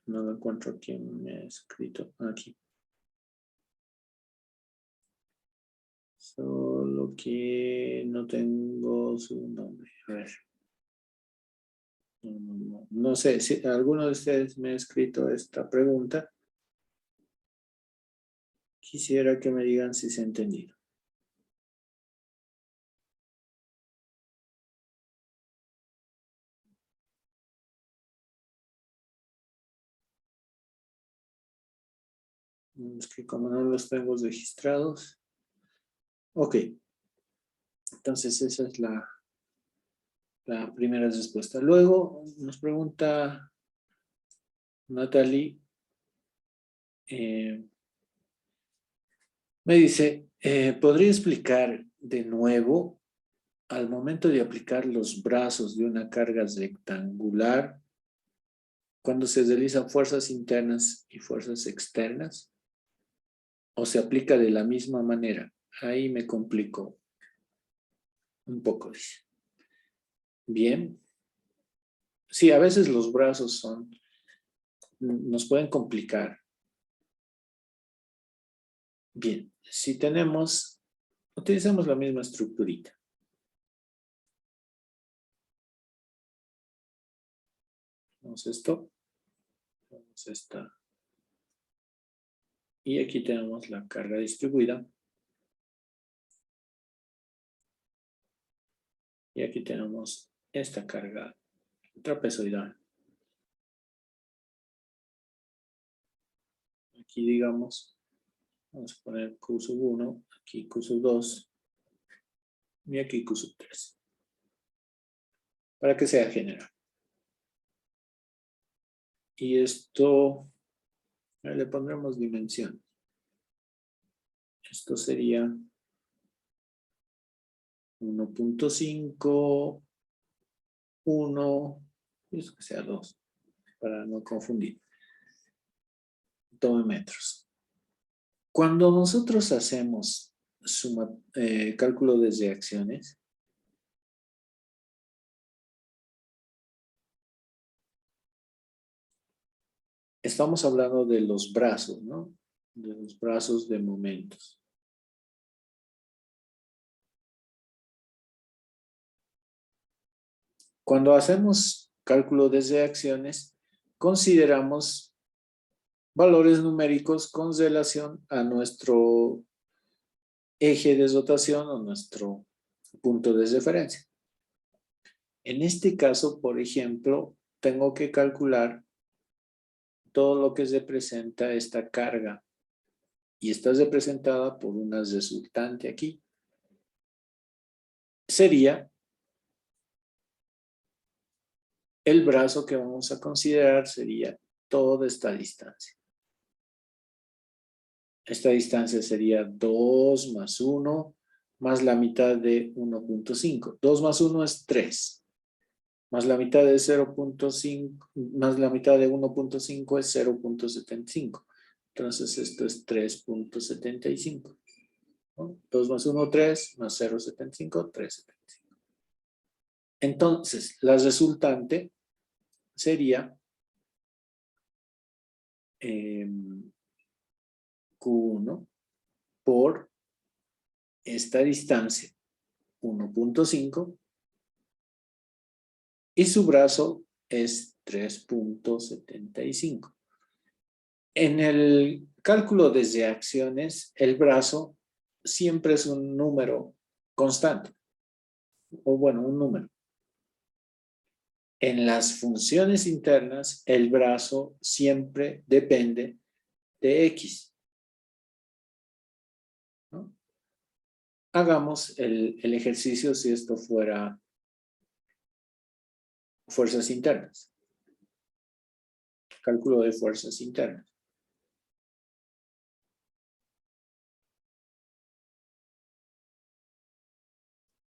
No lo encuentro quién me ha escrito. Aquí. Solo que no tengo su nombre. A ver. No sé si alguno de ustedes me ha escrito esta pregunta. Quisiera que me digan si se ha entendido. Es que como no los tengo registrados. Ok. Entonces esa es la primera respuesta. Luego nos pregunta Natalie. Me dice, ¿podría explicar de nuevo al momento de aplicar los brazos de una carga rectangular cuando se realizan fuerzas internas y fuerzas externas? ¿O se aplica de la misma manera? Ahí me complico un poco, dice. Bien. Sí, a veces los brazos nos pueden complicar. Bien, si utilizamos la misma estructurita. Vamos esto. Vamos esta. Y aquí tenemos la carga distribuida. Y aquí tenemos esta carga trapezoidal. Aquí digamos, vamos a poner Q sub 1, aquí Q sub 2 y aquí Q sub 3. Para que sea general. Y esto le pondremos dimensión. Esto sería 1.5, 1, y eso que sea 2, para no confundir. Tome metros. Cuando nosotros hacemos cálculo desde acciones, estamos hablando de los brazos, ¿no? De los brazos de momentos. Cuando hacemos cálculo desde acciones, consideramos valores numéricos con relación a nuestro eje de rotación o nuestro punto de referencia. En este caso, por ejemplo, tengo que calcular todo lo que representa esta carga y está representada por una resultante aquí. Sería el brazo que vamos a considerar, sería toda esta distancia. Esta distancia sería 2 más 1 más la mitad de 1.5. 2 más 1 es 3. Más la mitad de 0.5, más la mitad de 1.5 es 0.75. Entonces esto es 3.75. ¿no? 2 más 1, 3, más 0.75, 3.75. Entonces, la resultante sería Q1 por esta distancia, 1.5, y su brazo es 3.75. En el cálculo desde acciones, el brazo siempre es un número constante, o bueno, un número. En las funciones internas, el brazo siempre depende de X. ¿no? Hagamos el ejercicio si esto fuera fuerzas internas. Cálculo de fuerzas internas.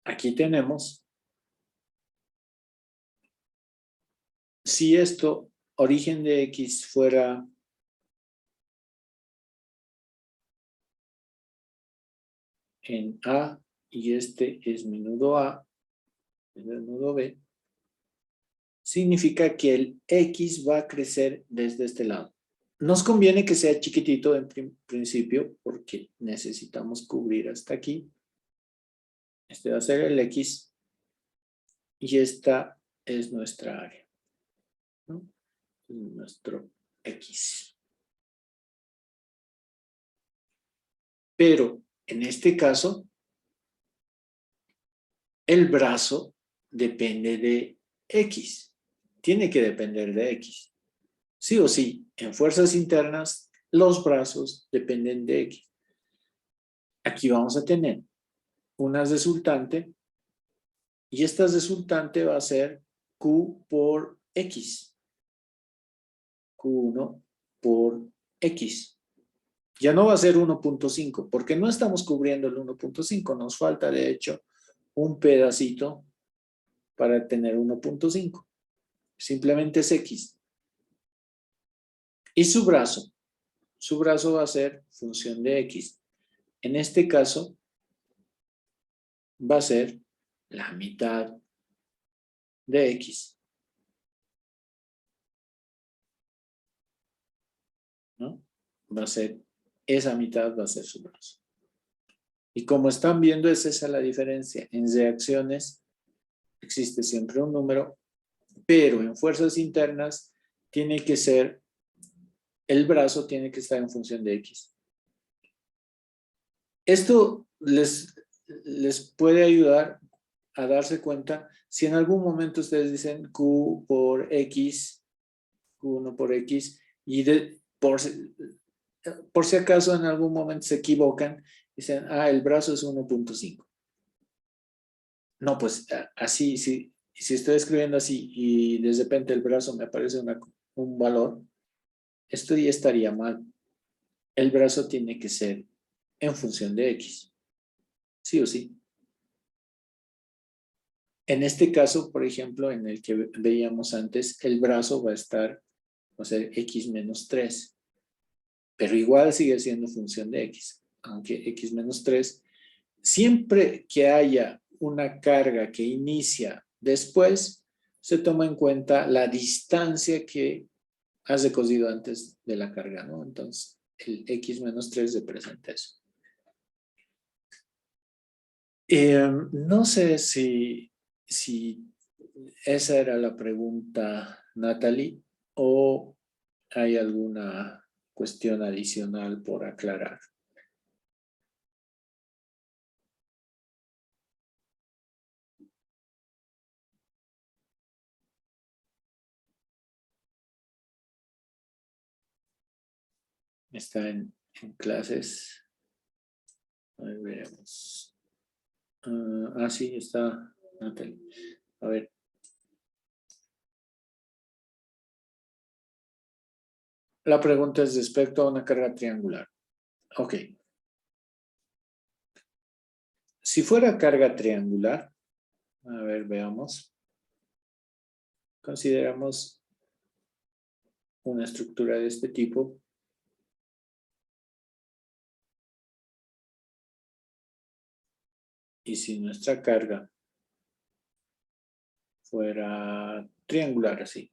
Aquí tenemos, si esto, origen de X fuera en A y este es mi nudo A, es el nudo B, significa que el X va a crecer desde este lado. Nos conviene que sea chiquitito en principio porque necesitamos cubrir hasta aquí. Este va a ser el X y esta es nuestra área, ¿no? Nuestro X. Pero en este caso, el brazo depende de X. Tiene que depender de X. Sí o sí, en fuerzas internas, los brazos dependen de X. Aquí vamos a tener una resultante y esta resultante va a ser Q por X. Q1 por X. Ya no va a ser 1.5 porque no estamos cubriendo el 1.5. Nos falta de hecho un pedacito para tener 1.5. Simplemente es X. Y su brazo va a ser función de X. En este caso, va a ser la mitad de X. ¿no? Va a ser, esa mitad va a ser su brazo. Y como están viendo, es esa la diferencia. En reacciones existe siempre un número pero en fuerzas internas tiene que ser, el brazo tiene que estar en función de X. Esto les puede ayudar a darse cuenta si en algún momento ustedes dicen Q por X, Q1 por X, y por si acaso en algún momento se equivocan, dicen, el brazo es 1.5. No, pues así, si estoy escribiendo así y de repente el brazo me aparece un valor, esto ya estaría mal. El brazo tiene que ser en función de X, sí o sí. En este caso, por ejemplo, en el que veíamos antes, el brazo va a estar, va a ser X menos 3, pero igual sigue siendo función de X, aunque X menos 3, siempre que haya una carga que inicia después, se toma en cuenta la distancia que has recorrido antes de la carga, ¿no? Entonces, el X menos 3 representa eso. No sé si esa era la pregunta, Natalie, o hay alguna cuestión adicional por aclarar. Está en clases. Ahí veremos. Sí, está Natalie. A ver. La pregunta es respecto a una carga triangular. Ok. Si fuera carga triangular, a ver, veamos. Consideramos una estructura de este tipo. Y si nuestra carga fuera triangular así.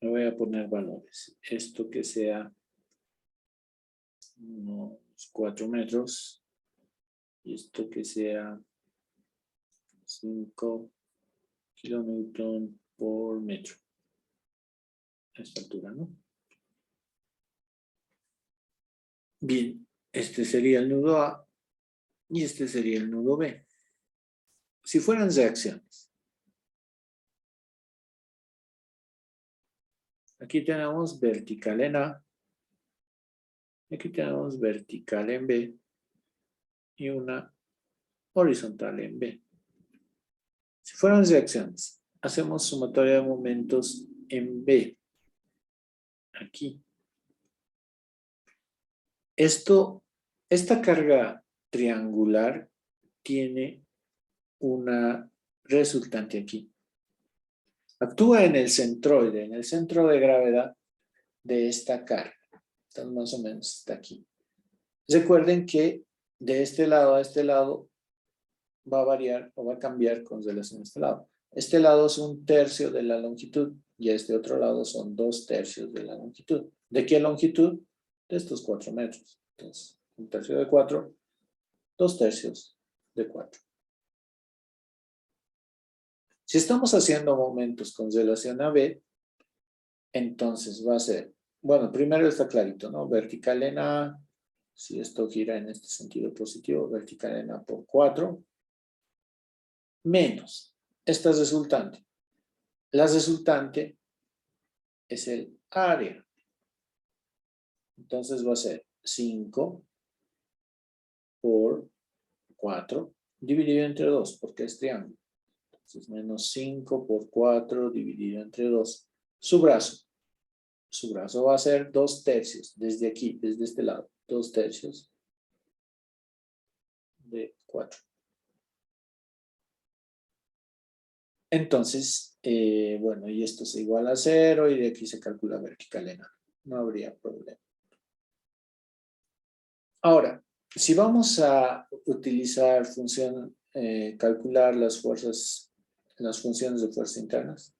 Le voy a poner valores. Esto que sea unos 4 metros. Y esto que sea 5 kilonewton por metro. A esta altura, ¿no? Bien, este sería el nudo A y este sería el nudo B. Si fueran reacciones. Aquí tenemos vertical en A. Aquí tenemos vertical en B. Y una horizontal en B. Si fueran reacciones, hacemos sumatoria de momentos en B. Aquí. Esta carga triangular tiene una resultante aquí. Actúa en el centroide, en el centro de gravedad de esta carga. Entonces, más o menos está aquí. Recuerden que de este lado a este lado va a variar o va a cambiar con relación a este lado. Este lado es 1/3 de la longitud y este otro lado son 2/3 de la longitud. ¿De qué longitud? De estos 4 metros. Entonces, 1/3 de 4, 2/3 de 4. Si estamos haciendo momentos con relación a B, entonces va a ser, bueno, primero está clarito, ¿no? Vertical en A, si esto gira en este sentido positivo, vertical en A por 4, menos esta resultante. La resultante es el área. Entonces va a ser 5 por 4 dividido entre 2, porque es triángulo. Entonces menos 5 por 4 dividido entre 2. Su brazo va a ser 2/3, desde aquí, desde este lado, 2/3 de 4. Entonces, bueno, y esto es igual a 0 y de aquí se calcula vertical en A. No habría problema. Ahora, si vamos a utilizar calcular las fuerzas, las funciones de fuerza internas.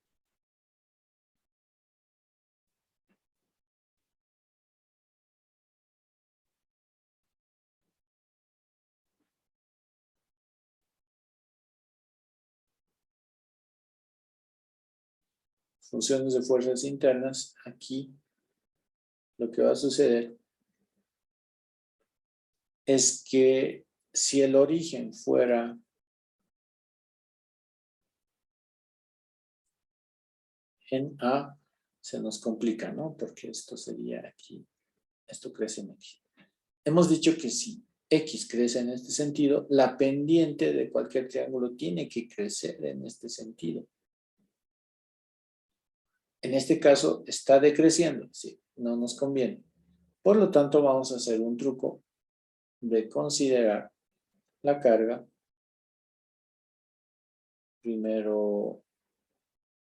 funciones de fuerzas internas, aquí lo que va a suceder es que si el origen fuera en A, se nos complica, ¿no? Porque esto sería aquí, esto crece en X. Hemos dicho que si X crece en este sentido, la pendiente de cualquier triángulo tiene que crecer en este sentido. En este caso está decreciendo, sí, no nos conviene. Por lo tanto, vamos a hacer un truco de considerar la carga primero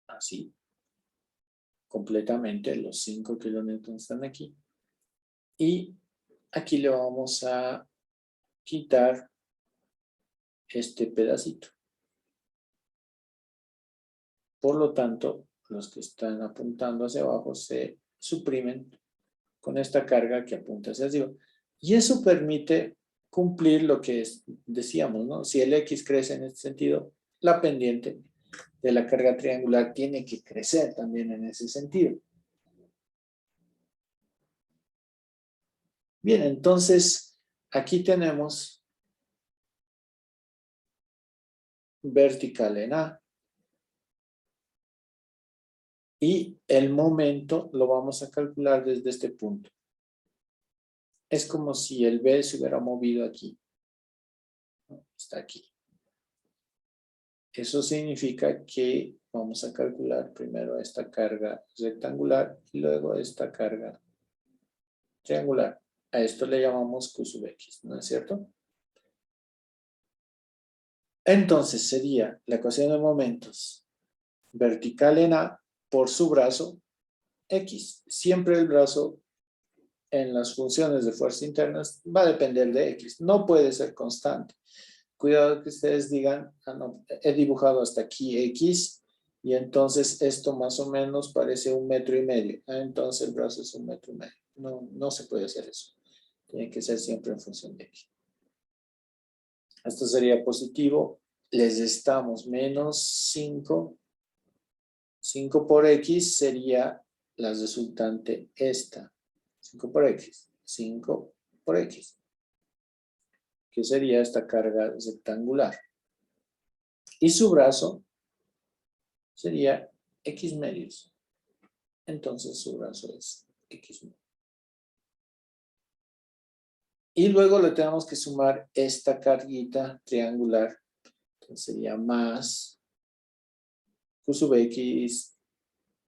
así, completamente, los 5 kilonewtons están aquí. Y aquí le vamos a quitar este pedacito. Por lo tanto, los que están apuntando hacia abajo se suprimen con esta carga que apunta hacia arriba. Y eso permite cumplir lo que decíamos, ¿no? Si el X crece en este sentido, la pendiente de la carga triangular tiene que crecer también en ese sentido. Bien, entonces aquí tenemos vertical en A. Y el momento lo vamos a calcular desde este punto. Es como si el B se hubiera movido aquí. Está aquí. Eso significa que vamos a calcular primero esta carga rectangular y luego esta carga triangular. A esto le llamamos Q sub X, ¿no es cierto? Entonces sería la ecuación de momentos vertical en A por su brazo X. Siempre el brazo en las funciones de fuerza internas va a depender de X. No puede ser constante. Cuidado que ustedes digan, ah, no, he dibujado hasta aquí X y entonces esto más o menos parece 1,5 metros. Entonces el brazo es 1,5 metros. No, no se puede hacer eso. Tiene que ser siempre en función de X. Esto sería positivo. Les restamos menos 5. 5 por X sería la resultante esta. 5 por X. 5 por X. Que sería esta carga rectangular. Y su brazo sería X medios. Entonces su brazo es X medios. Y luego le tenemos que sumar esta carguita triangular. Entonces sería más Q sub X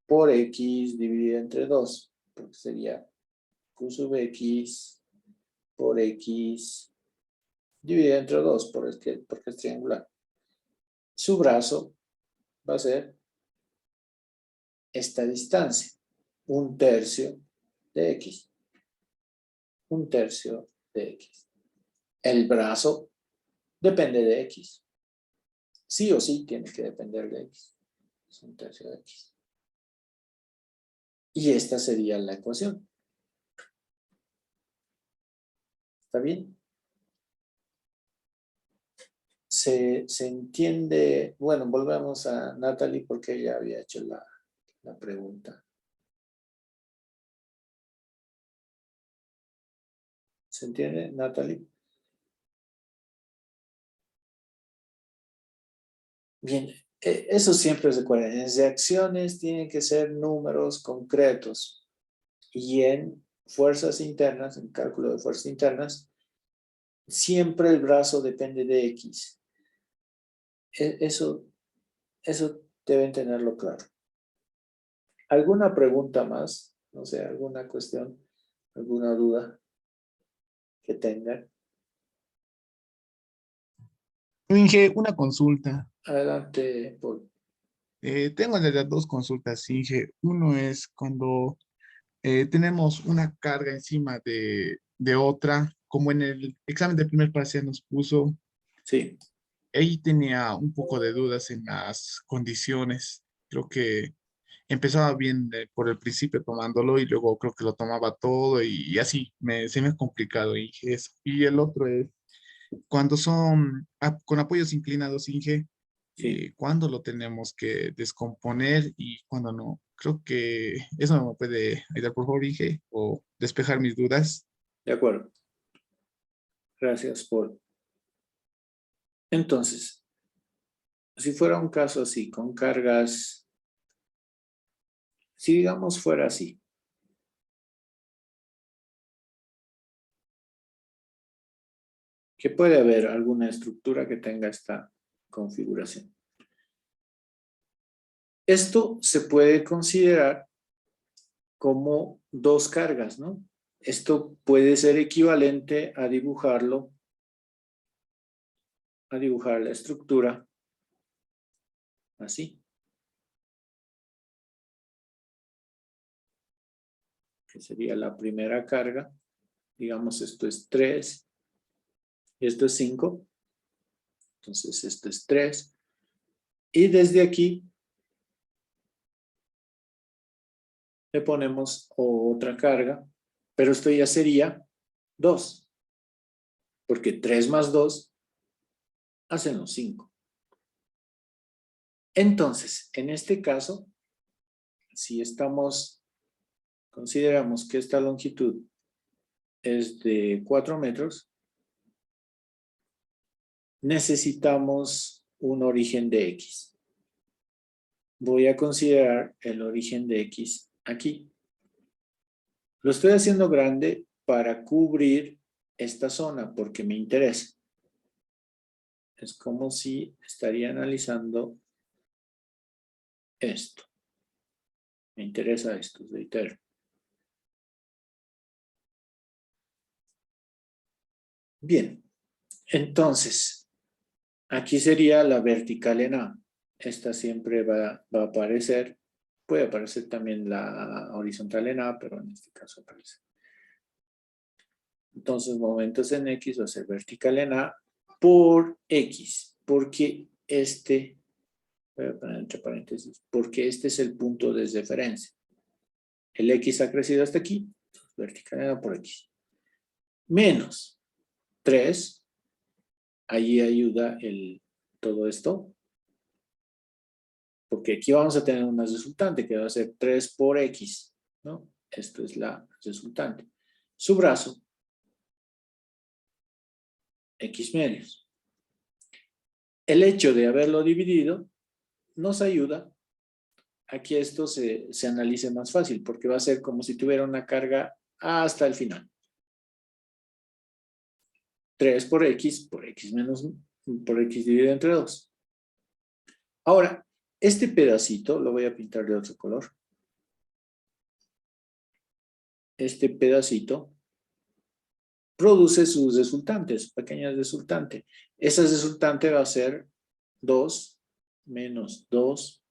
por X dividido entre 2. Porque sería Q sub X por X dividido entre 2 porque es triangular. Su brazo va a ser esta distancia, 1/3 de X. 1/3 de X. El brazo depende de X. Sí o sí tiene que depender de X. Es 1/3 de X. Y esta sería la ecuación. ¿Está bien? Se entiende. Bueno, volvemos a Natalie porque ella había hecho la pregunta. ¿Se entiende, Natalie? Bien, eso siempre recuerden. En reacciones tienen que ser números concretos. Y en fuerzas internas, en cálculo de fuerzas internas, siempre el brazo depende de X. Eso deben tenerlo claro. ¿Alguna pregunta más? No sé, alguna cuestión, alguna duda que tengan. Inge, una consulta. Adelante, Paul. Tengo en realidad dos consultas, Inge. Uno es cuando tenemos una carga encima de otra, como en el examen de primer parcial nos puso, Sí. ahí tenía un poco de dudas en las condiciones. Creo que empezaba bien por el principio tomándolo y luego creo que lo tomaba todo y así se me ha complicado, Inge, eso. Y el otro es cuando son con apoyos inclinados, Inge, cuándo lo tenemos que descomponer y cuándo no. Creo que eso me puede ayudar, por favor, Inge, o despejar mis dudas. De acuerdo. Gracias, Paul. Entonces, si fuera un caso así, con cargas, si digamos fuera así, que puede haber alguna estructura que tenga esta configuración. Esto se puede considerar como dos cargas, ¿no? Esto puede ser equivalente a dibujarlo, a dibujar la estructura así. Que sería la primera carga. Digamos, esto es 3 y esto es 5. Entonces, esto es 3. Y desde aquí le ponemos otra carga, pero esto ya sería 2, porque 3 más 2 hacen los 5. Entonces, en este caso, si consideramos que esta longitud es de 4 metros, necesitamos un origen de X. Voy a considerar el origen de X aquí. Lo estoy haciendo grande para cubrir esta zona porque me interesa. Es como si estaría analizando esto. Me interesa esto, reitero. Bien, entonces, aquí sería la vertical en A. Esta siempre va a aparecer. Puede aparecer también la horizontal en A, pero en este caso aparece. Entonces, momentos en X va a ser vertical en A por X, porque voy a poner entre paréntesis, porque este es el punto de referencia. El X ha crecido hasta aquí, vertical en A por X. Menos 3, ahí ayuda todo esto, porque aquí vamos a tener una resultante que va a ser 3 por X, ¿no? Esto es la resultante. Su brazo, X medios. El hecho de haberlo dividido nos ayuda a que esto se analice más fácil, porque va a ser como si tuviera una carga hasta el final. 3 por X dividido entre 2. Ahora, este pedacito lo voy a pintar de otro color. Este pedacito produce sus resultantes, pequeñas resultantes. Esa resultante va a ser 2 menos 2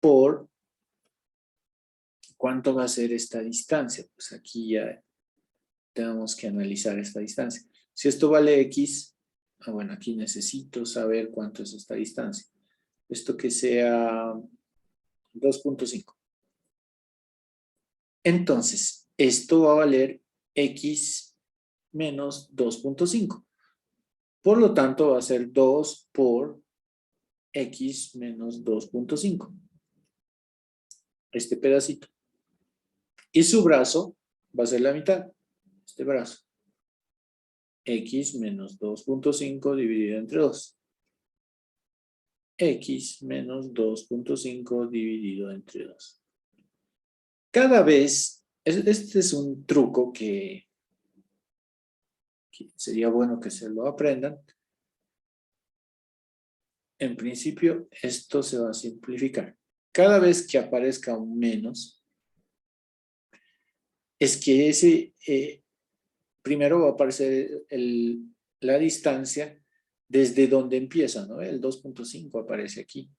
por ¿cuánto va a ser esta distancia? Pues aquí ya tenemos que analizar esta distancia. Si esto vale X, bueno, aquí necesito saber cuánto es esta distancia. Esto que sea 2.5. Entonces, esto va a valer X menos 2.5. Por lo tanto, va a ser 2 por X menos 2.5. Este pedacito. Y su brazo va a ser la mitad. Este brazo. X menos 2.5 dividido entre 2. X menos 2.5 dividido entre 2. Cada vez, este es un truco que sería bueno que se lo aprendan. En principio, esto se va a simplificar. Cada vez que aparezca un menos, es que ese primero va a aparecer la distancia desde donde empieza, ¿no? El 2.5 aparece aquí.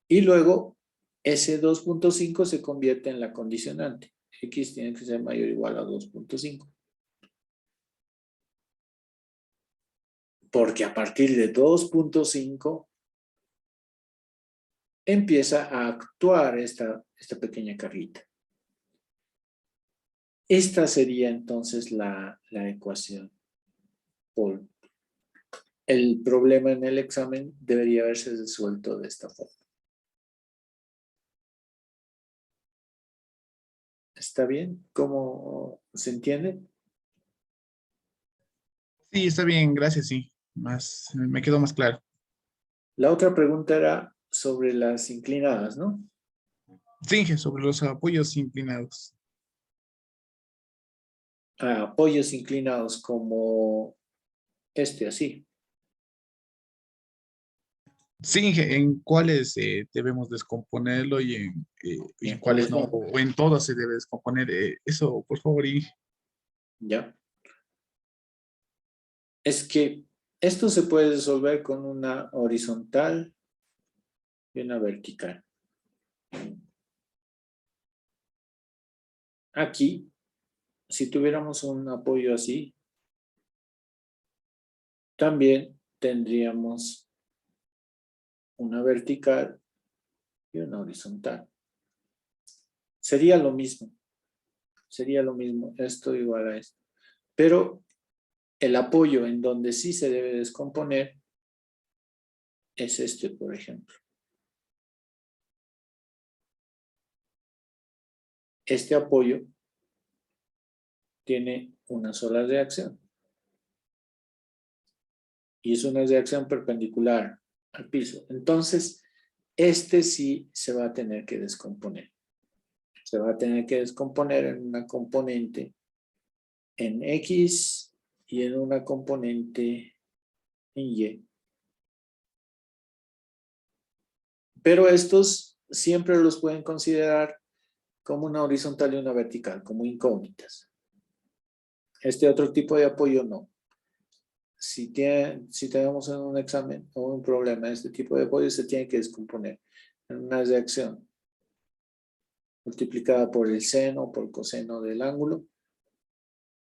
Y luego, ese 2.5 se convierte en la condicionante. X tiene que ser mayor o igual a 2.5. Porque a partir de 2.5 empieza a actuar esta pequeña carrita. Esta sería entonces la ecuación. Paul. el problema en el examen debería haberse resuelto de esta forma. ¿Está bien? ¿Cómo se entiende? Sí, está bien, gracias, sí. Me quedó más claro. La otra pregunta era sobre las inclinadas, ¿no? Sí, sobre los apoyos inclinados. Apoyos inclinados como este, así. Sí, en cuáles debemos descomponerlo y en cuáles ¿Cuáles no, no? o en todos se debe descomponer. Eso, por favor, y ¿Ya? Es que esto se puede resolver con una horizontal y una vertical. Aquí, si tuviéramos un apoyo así, también tendríamos una vertical y una horizontal. Sería lo mismo. Sería lo mismo. Esto igual a esto. Pero el apoyo en donde sí se debe descomponer es este, por ejemplo. Este apoyo tiene una sola reacción. Y es una reacción perpendicular al piso. Entonces, este sí se va a tener que descomponer. Se va a tener que descomponer en una componente en X y en una componente en Y. Pero estos siempre los pueden considerar como una horizontal y una vertical, como incógnitas. Este otro tipo de apoyo no. Si tenemos en un examen o un problema, este tipo de apoyo se tiene que descomponer en una reacción multiplicada por el seno o por el coseno del ángulo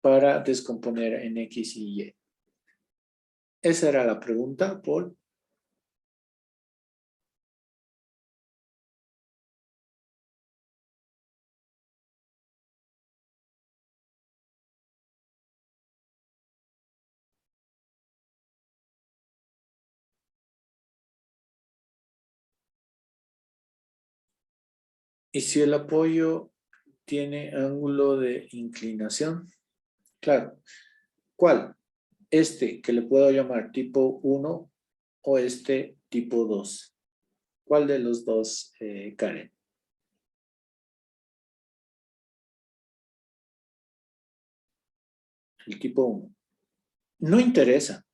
para descomponer en X y Y. Esa era la pregunta, Paul. Y si el apoyo tiene ángulo de inclinación, claro, ¿cuál? Este que le puedo llamar tipo 1 o este tipo 2. ¿Cuál de los dos, Karen? El tipo 1. No interesa.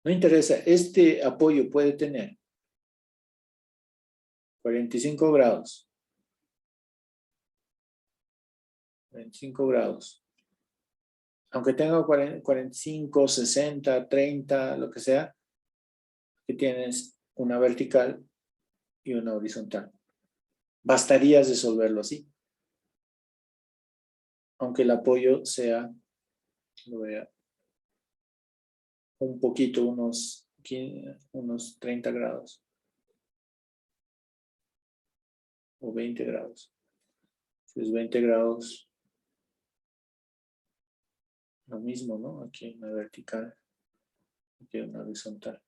No interesa. Este apoyo puede tener 45 grados. 45 grados. Aunque tenga 45, 60, 30, lo que sea, que tienes una vertical y una horizontal. Bastaría resolverlo así. Aunque el apoyo sea, lo vea, un poquito, unos 30 grados o 20 grados. Si es 20 grados, lo mismo, ¿no? Aquí hay una vertical, aquí hay una horizontal.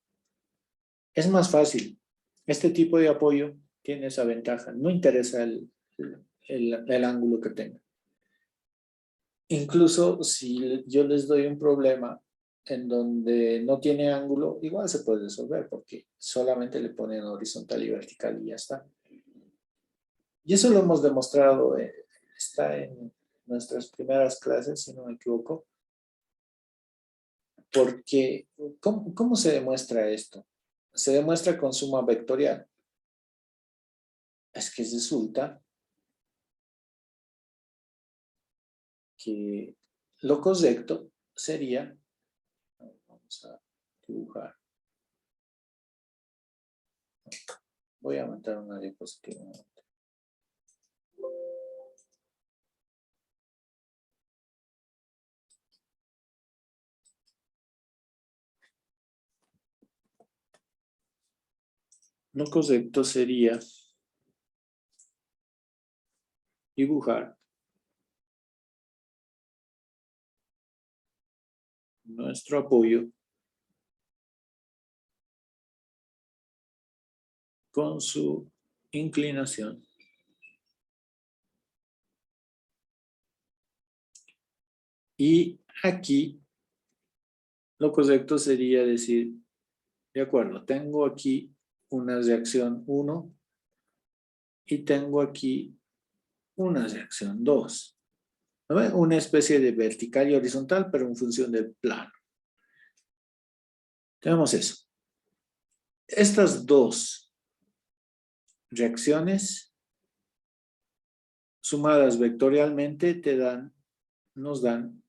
Es más fácil. Este tipo de apoyo tiene esa ventaja. No interesa el ángulo que tenga. Incluso si yo les doy un problema en donde no tiene ángulo, igual se puede resolver porque solamente le ponen horizontal y vertical y ya está. Y eso lo hemos demostrado, está en nuestras primeras clases, si no me equivoco, porque ¿cómo se demuestra esto? Se demuestra con suma vectorial. Es que resulta que lo correcto sería, vamos a dibujar, voy a montar una diapositiva. Lo correcto sería dibujar nuestro apoyo con su inclinación. Y aquí lo correcto sería decir, de acuerdo, tengo aquí una reacción 1 y tengo aquí una reacción 2. ¿No ve? Una especie de vertical y horizontal, pero en función del plano. Tenemos eso. Estas dos reacciones sumadas vectorialmente nos dan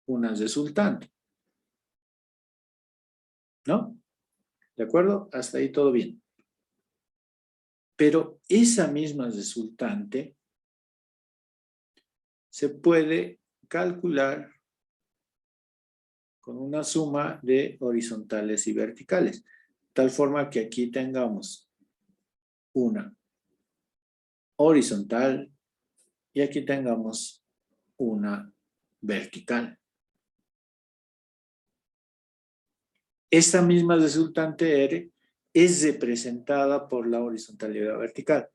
una resultante. ¿No? ¿De acuerdo? Hasta ahí todo bien. Pero esa misma resultante se puede calcular con una suma de horizontales y verticales. Tal forma que aquí tengamos una horizontal y aquí tengamos una vertical. Esta misma resultante R es representada por la horizontalidad vertical.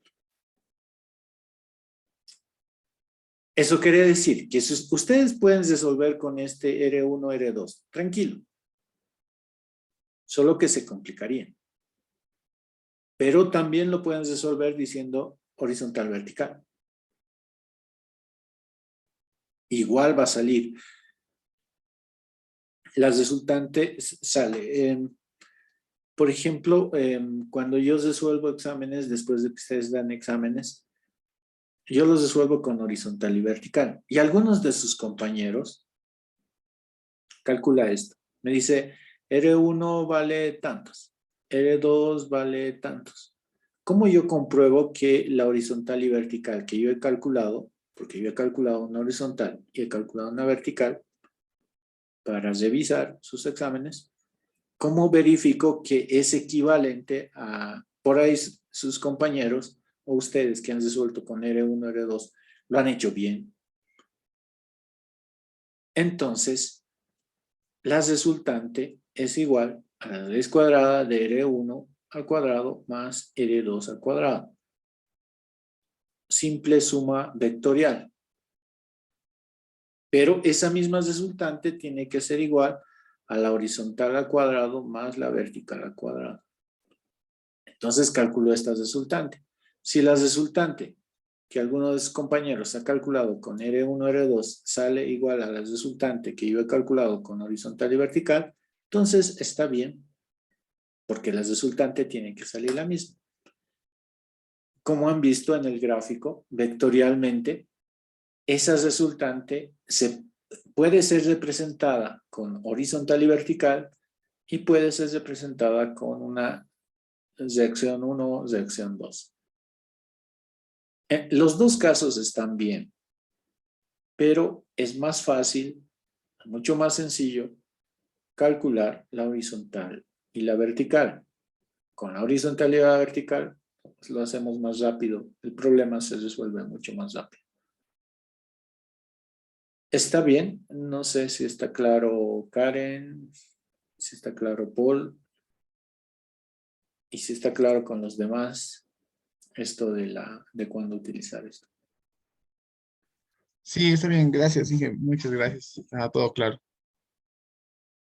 Eso quiere decir que ustedes pueden resolver con este R1, R2, tranquilo. Solo que se complicarían. Pero también lo pueden resolver diciendo horizontal vertical. Igual va a salir. La resultante sale. Por ejemplo, cuando yo resuelvo exámenes, después de que ustedes dan exámenes, yo los resuelvo con horizontal y vertical. Y algunos de sus compañeros, calcula esto, me dice, R1 vale tantos, R2 vale tantos. ¿Cómo yo compruebo que la horizontal y vertical que yo he calculado, porque yo he calculado una horizontal y he calculado una vertical, para revisar sus exámenes, cómo verifico que es equivalente a, por ahí sus compañeros o ustedes que han resuelto con R1, R2, lo han hecho bien? Entonces, la resultante es igual a la raíz cuadrada de R1 al cuadrado más R2 al cuadrado. Simple suma vectorial. Pero esa misma resultante tiene que ser igual a la horizontal al cuadrado más la vertical al cuadrado. Entonces calculo esta resultante. Si la resultante que alguno de sus compañeros ha calculado con R1, R2 sale igual a la resultante que yo he calculado con horizontal y vertical, entonces está bien, porque la resultante tiene que salir la misma. Como han visto en el gráfico, vectorialmente, esa resultante puede ser representada con horizontal y vertical y puede ser representada con una reacción 1, reacción 2. Los dos casos están bien, pero es más fácil, mucho más sencillo, calcular la horizontal y la vertical. Con la horizontal y la vertical pues lo hacemos más rápido, el problema se resuelve mucho más rápido. ¿Está bien? No sé si está claro Karen, si está claro Paul, y si está claro con los demás esto de cuándo utilizar esto. Sí, está bien, gracias, Inge. Muchas gracias. Está todo claro.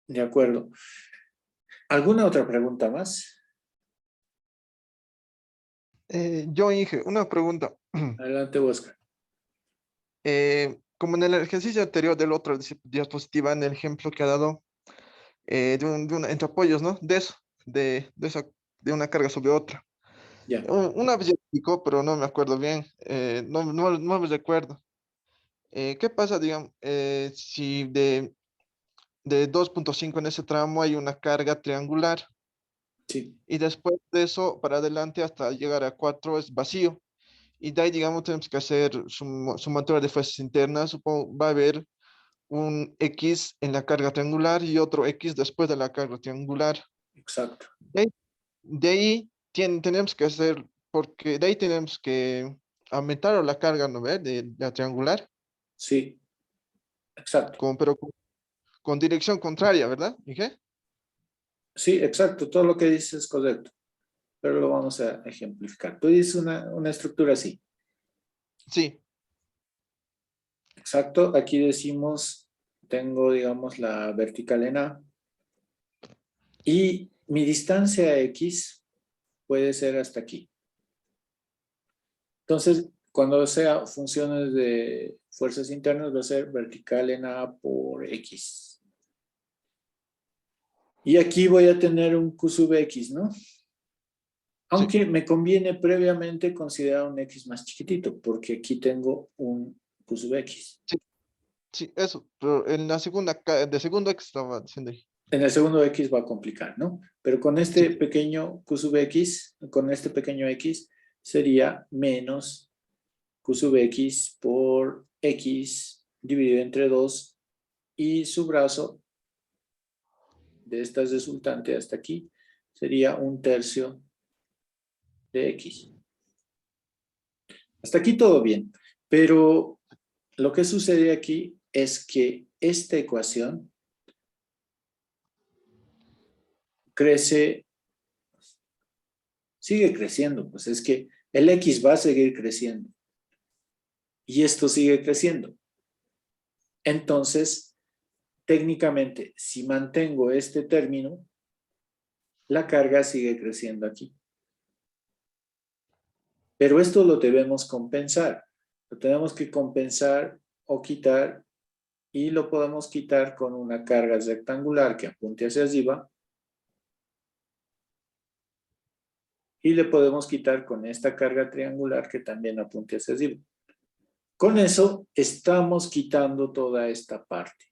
De acuerdo. ¿Alguna otra pregunta más? Yo, Inge, una pregunta. Adelante, Oscar. Como en el ejercicio anterior del otro diapositiva, en el ejemplo que ha dado entre apoyos, ¿no? De eso, de una carga sobre otra. Ya. Una vez ya explicó, pero no me acuerdo bien. No me recuerdo. ¿Qué pasa, digamos, si de 2.5 en ese tramo hay una carga triangular Sí, y después de eso para adelante hasta llegar a 4 es vacío? Y de ahí, digamos, tenemos que hacer sumatoria de fuerzas internas. Supongo va a haber un X en la carga triangular y otro X después de la carga triangular. exacto. De ahí tenemos que hacer, porque de ahí tenemos que aumentar la carga, ¿no ve? De la triangular, Sí, exacto. pero con dirección contraria, ¿verdad? ¿Y qué? Sí, exacto. Todo lo que dices es correcto. pero lo vamos a ejemplificar. Tú dices una estructura así. Sí, Exacto, aquí decimos, tengo, digamos, la vertical en A, y mi distancia X puede ser hasta aquí. Entonces, cuando sea funciones de fuerzas internas, va a ser vertical en A por X. Y aquí voy a tener un Q sub X, ¿no? Aunque me conviene previamente considerar un X más chiquitito, porque aquí tengo un Q sub X. sí, eso. Pero en la segunda, de segundo X estaba diciendo ahí. En el segundo X va a complicar, ¿no? Pero con este pequeño Q sub X, con este pequeño X, sería menos Q sub X por X dividido entre 2 y su brazo de esta resultante hasta aquí sería 1/3 de X. Hasta aquí todo bien, pero lo que sucede aquí es que esta ecuación crece, sigue creciendo, pues es que el X va a seguir creciendo y esto sigue creciendo. Entonces, técnicamente, si mantengo este término, la carga sigue creciendo aquí. Pero esto lo debemos compensar. Lo tenemos que compensar o quitar, y lo podemos quitar con una carga rectangular que apunte hacia arriba, y le podemos quitar con esta carga triangular que también apunte hacia arriba. Con eso estamos quitando toda esta parte.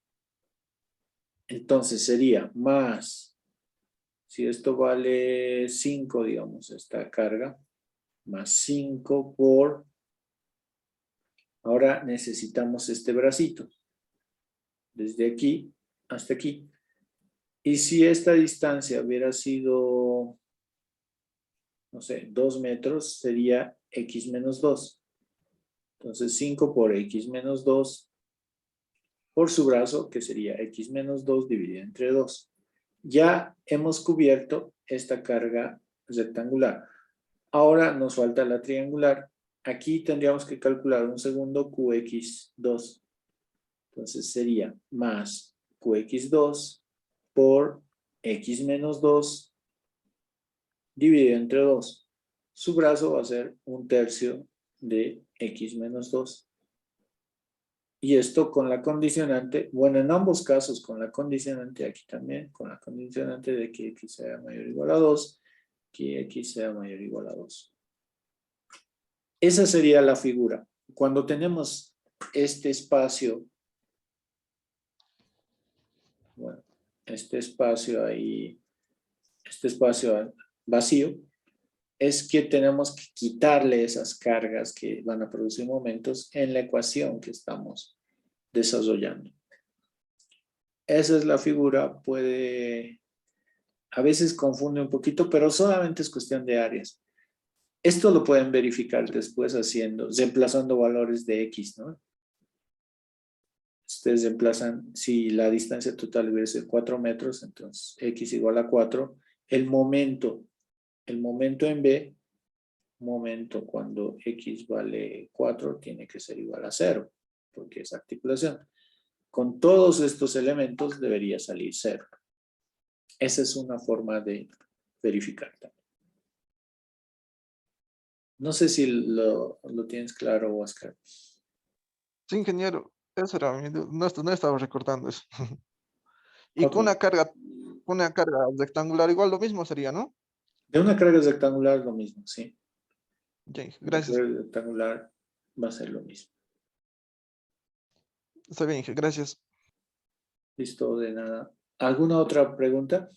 Entonces sería más, si esto vale 5, digamos, esta carga, más 5 por, ahora necesitamos este bracito, desde aquí hasta aquí. Y si esta distancia hubiera sido, no sé, 2 metros, sería X menos 2. Entonces 5 por X menos 2 por su brazo, que sería X menos 2 dividido entre 2. Ya hemos cubierto esta carga rectangular. Ahora nos falta la triangular. Aquí tendríamos que calcular un segundo QX2. Entonces sería más QX2 por X menos 2 dividido entre 2. Su brazo va a ser 1/3 de X menos 2. Y esto con la condicionante, bueno, en ambos casos con la condicionante, aquí también, con la condicionante de que X sea mayor o igual a 2, que X sea mayor o igual a 2. Esa sería la figura. Cuando tenemos este espacio, bueno, este espacio ahí, este espacio vacío, es que tenemos que quitarle esas cargas que van a producir momentos en la ecuación que estamos desarrollando. Esa es la figura, puede, a veces confunde un poquito, pero solamente es cuestión de áreas. Esto lo pueden verificar después reemplazando valores de X, ¿no? Ustedes reemplazan, si la distancia total debe ser 4 metros, entonces X igual a 4. El momento en B, momento cuando X vale 4, tiene que ser igual a 0, porque es articulación. Con todos estos elementos debería salir 0. Esa es una forma de verificar también. No sé si lo tienes claro, Oscar. Sí, ingeniero, eso era mi duda. No estaba recordando eso. Y Ok. con una carga rectangular igual lo mismo sería, ¿no? De una carga rectangular lo mismo, sí. Ya, Una gracias. carga rectangular va a ser lo mismo. Está bien, gracias. Listo, de nada. ¿Alguna otra pregunta?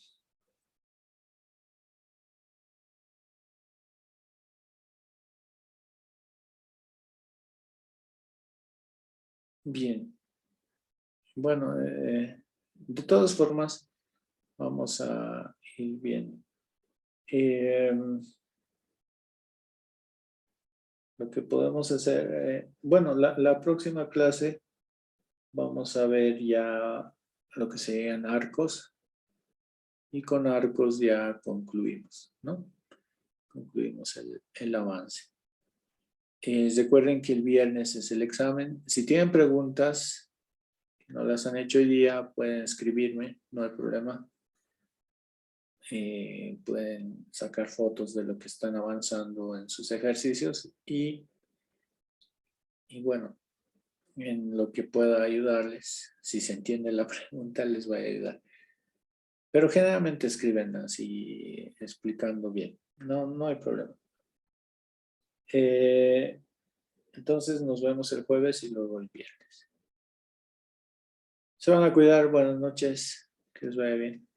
Bien. Bueno, de todas formas, vamos a ir bien. Lo que podemos hacer, bueno, la próxima clase vamos a ver ya lo que serían arcos, y con arcos ya concluimos, ¿no? concluimos el avance. Recuerden que el viernes es el examen. Si tienen preguntas, no las han hecho hoy día, pueden escribirme, no hay problema. Pueden sacar fotos de lo que están avanzando en sus ejercicios y bueno, en lo que pueda ayudarles, si se entiende la pregunta, les voy a ayudar. Pero generalmente escriben así, explicando bien. No hay problema. Entonces nos vemos el jueves y luego el viernes. Se van a cuidar. Buenas noches. Que les vaya bien.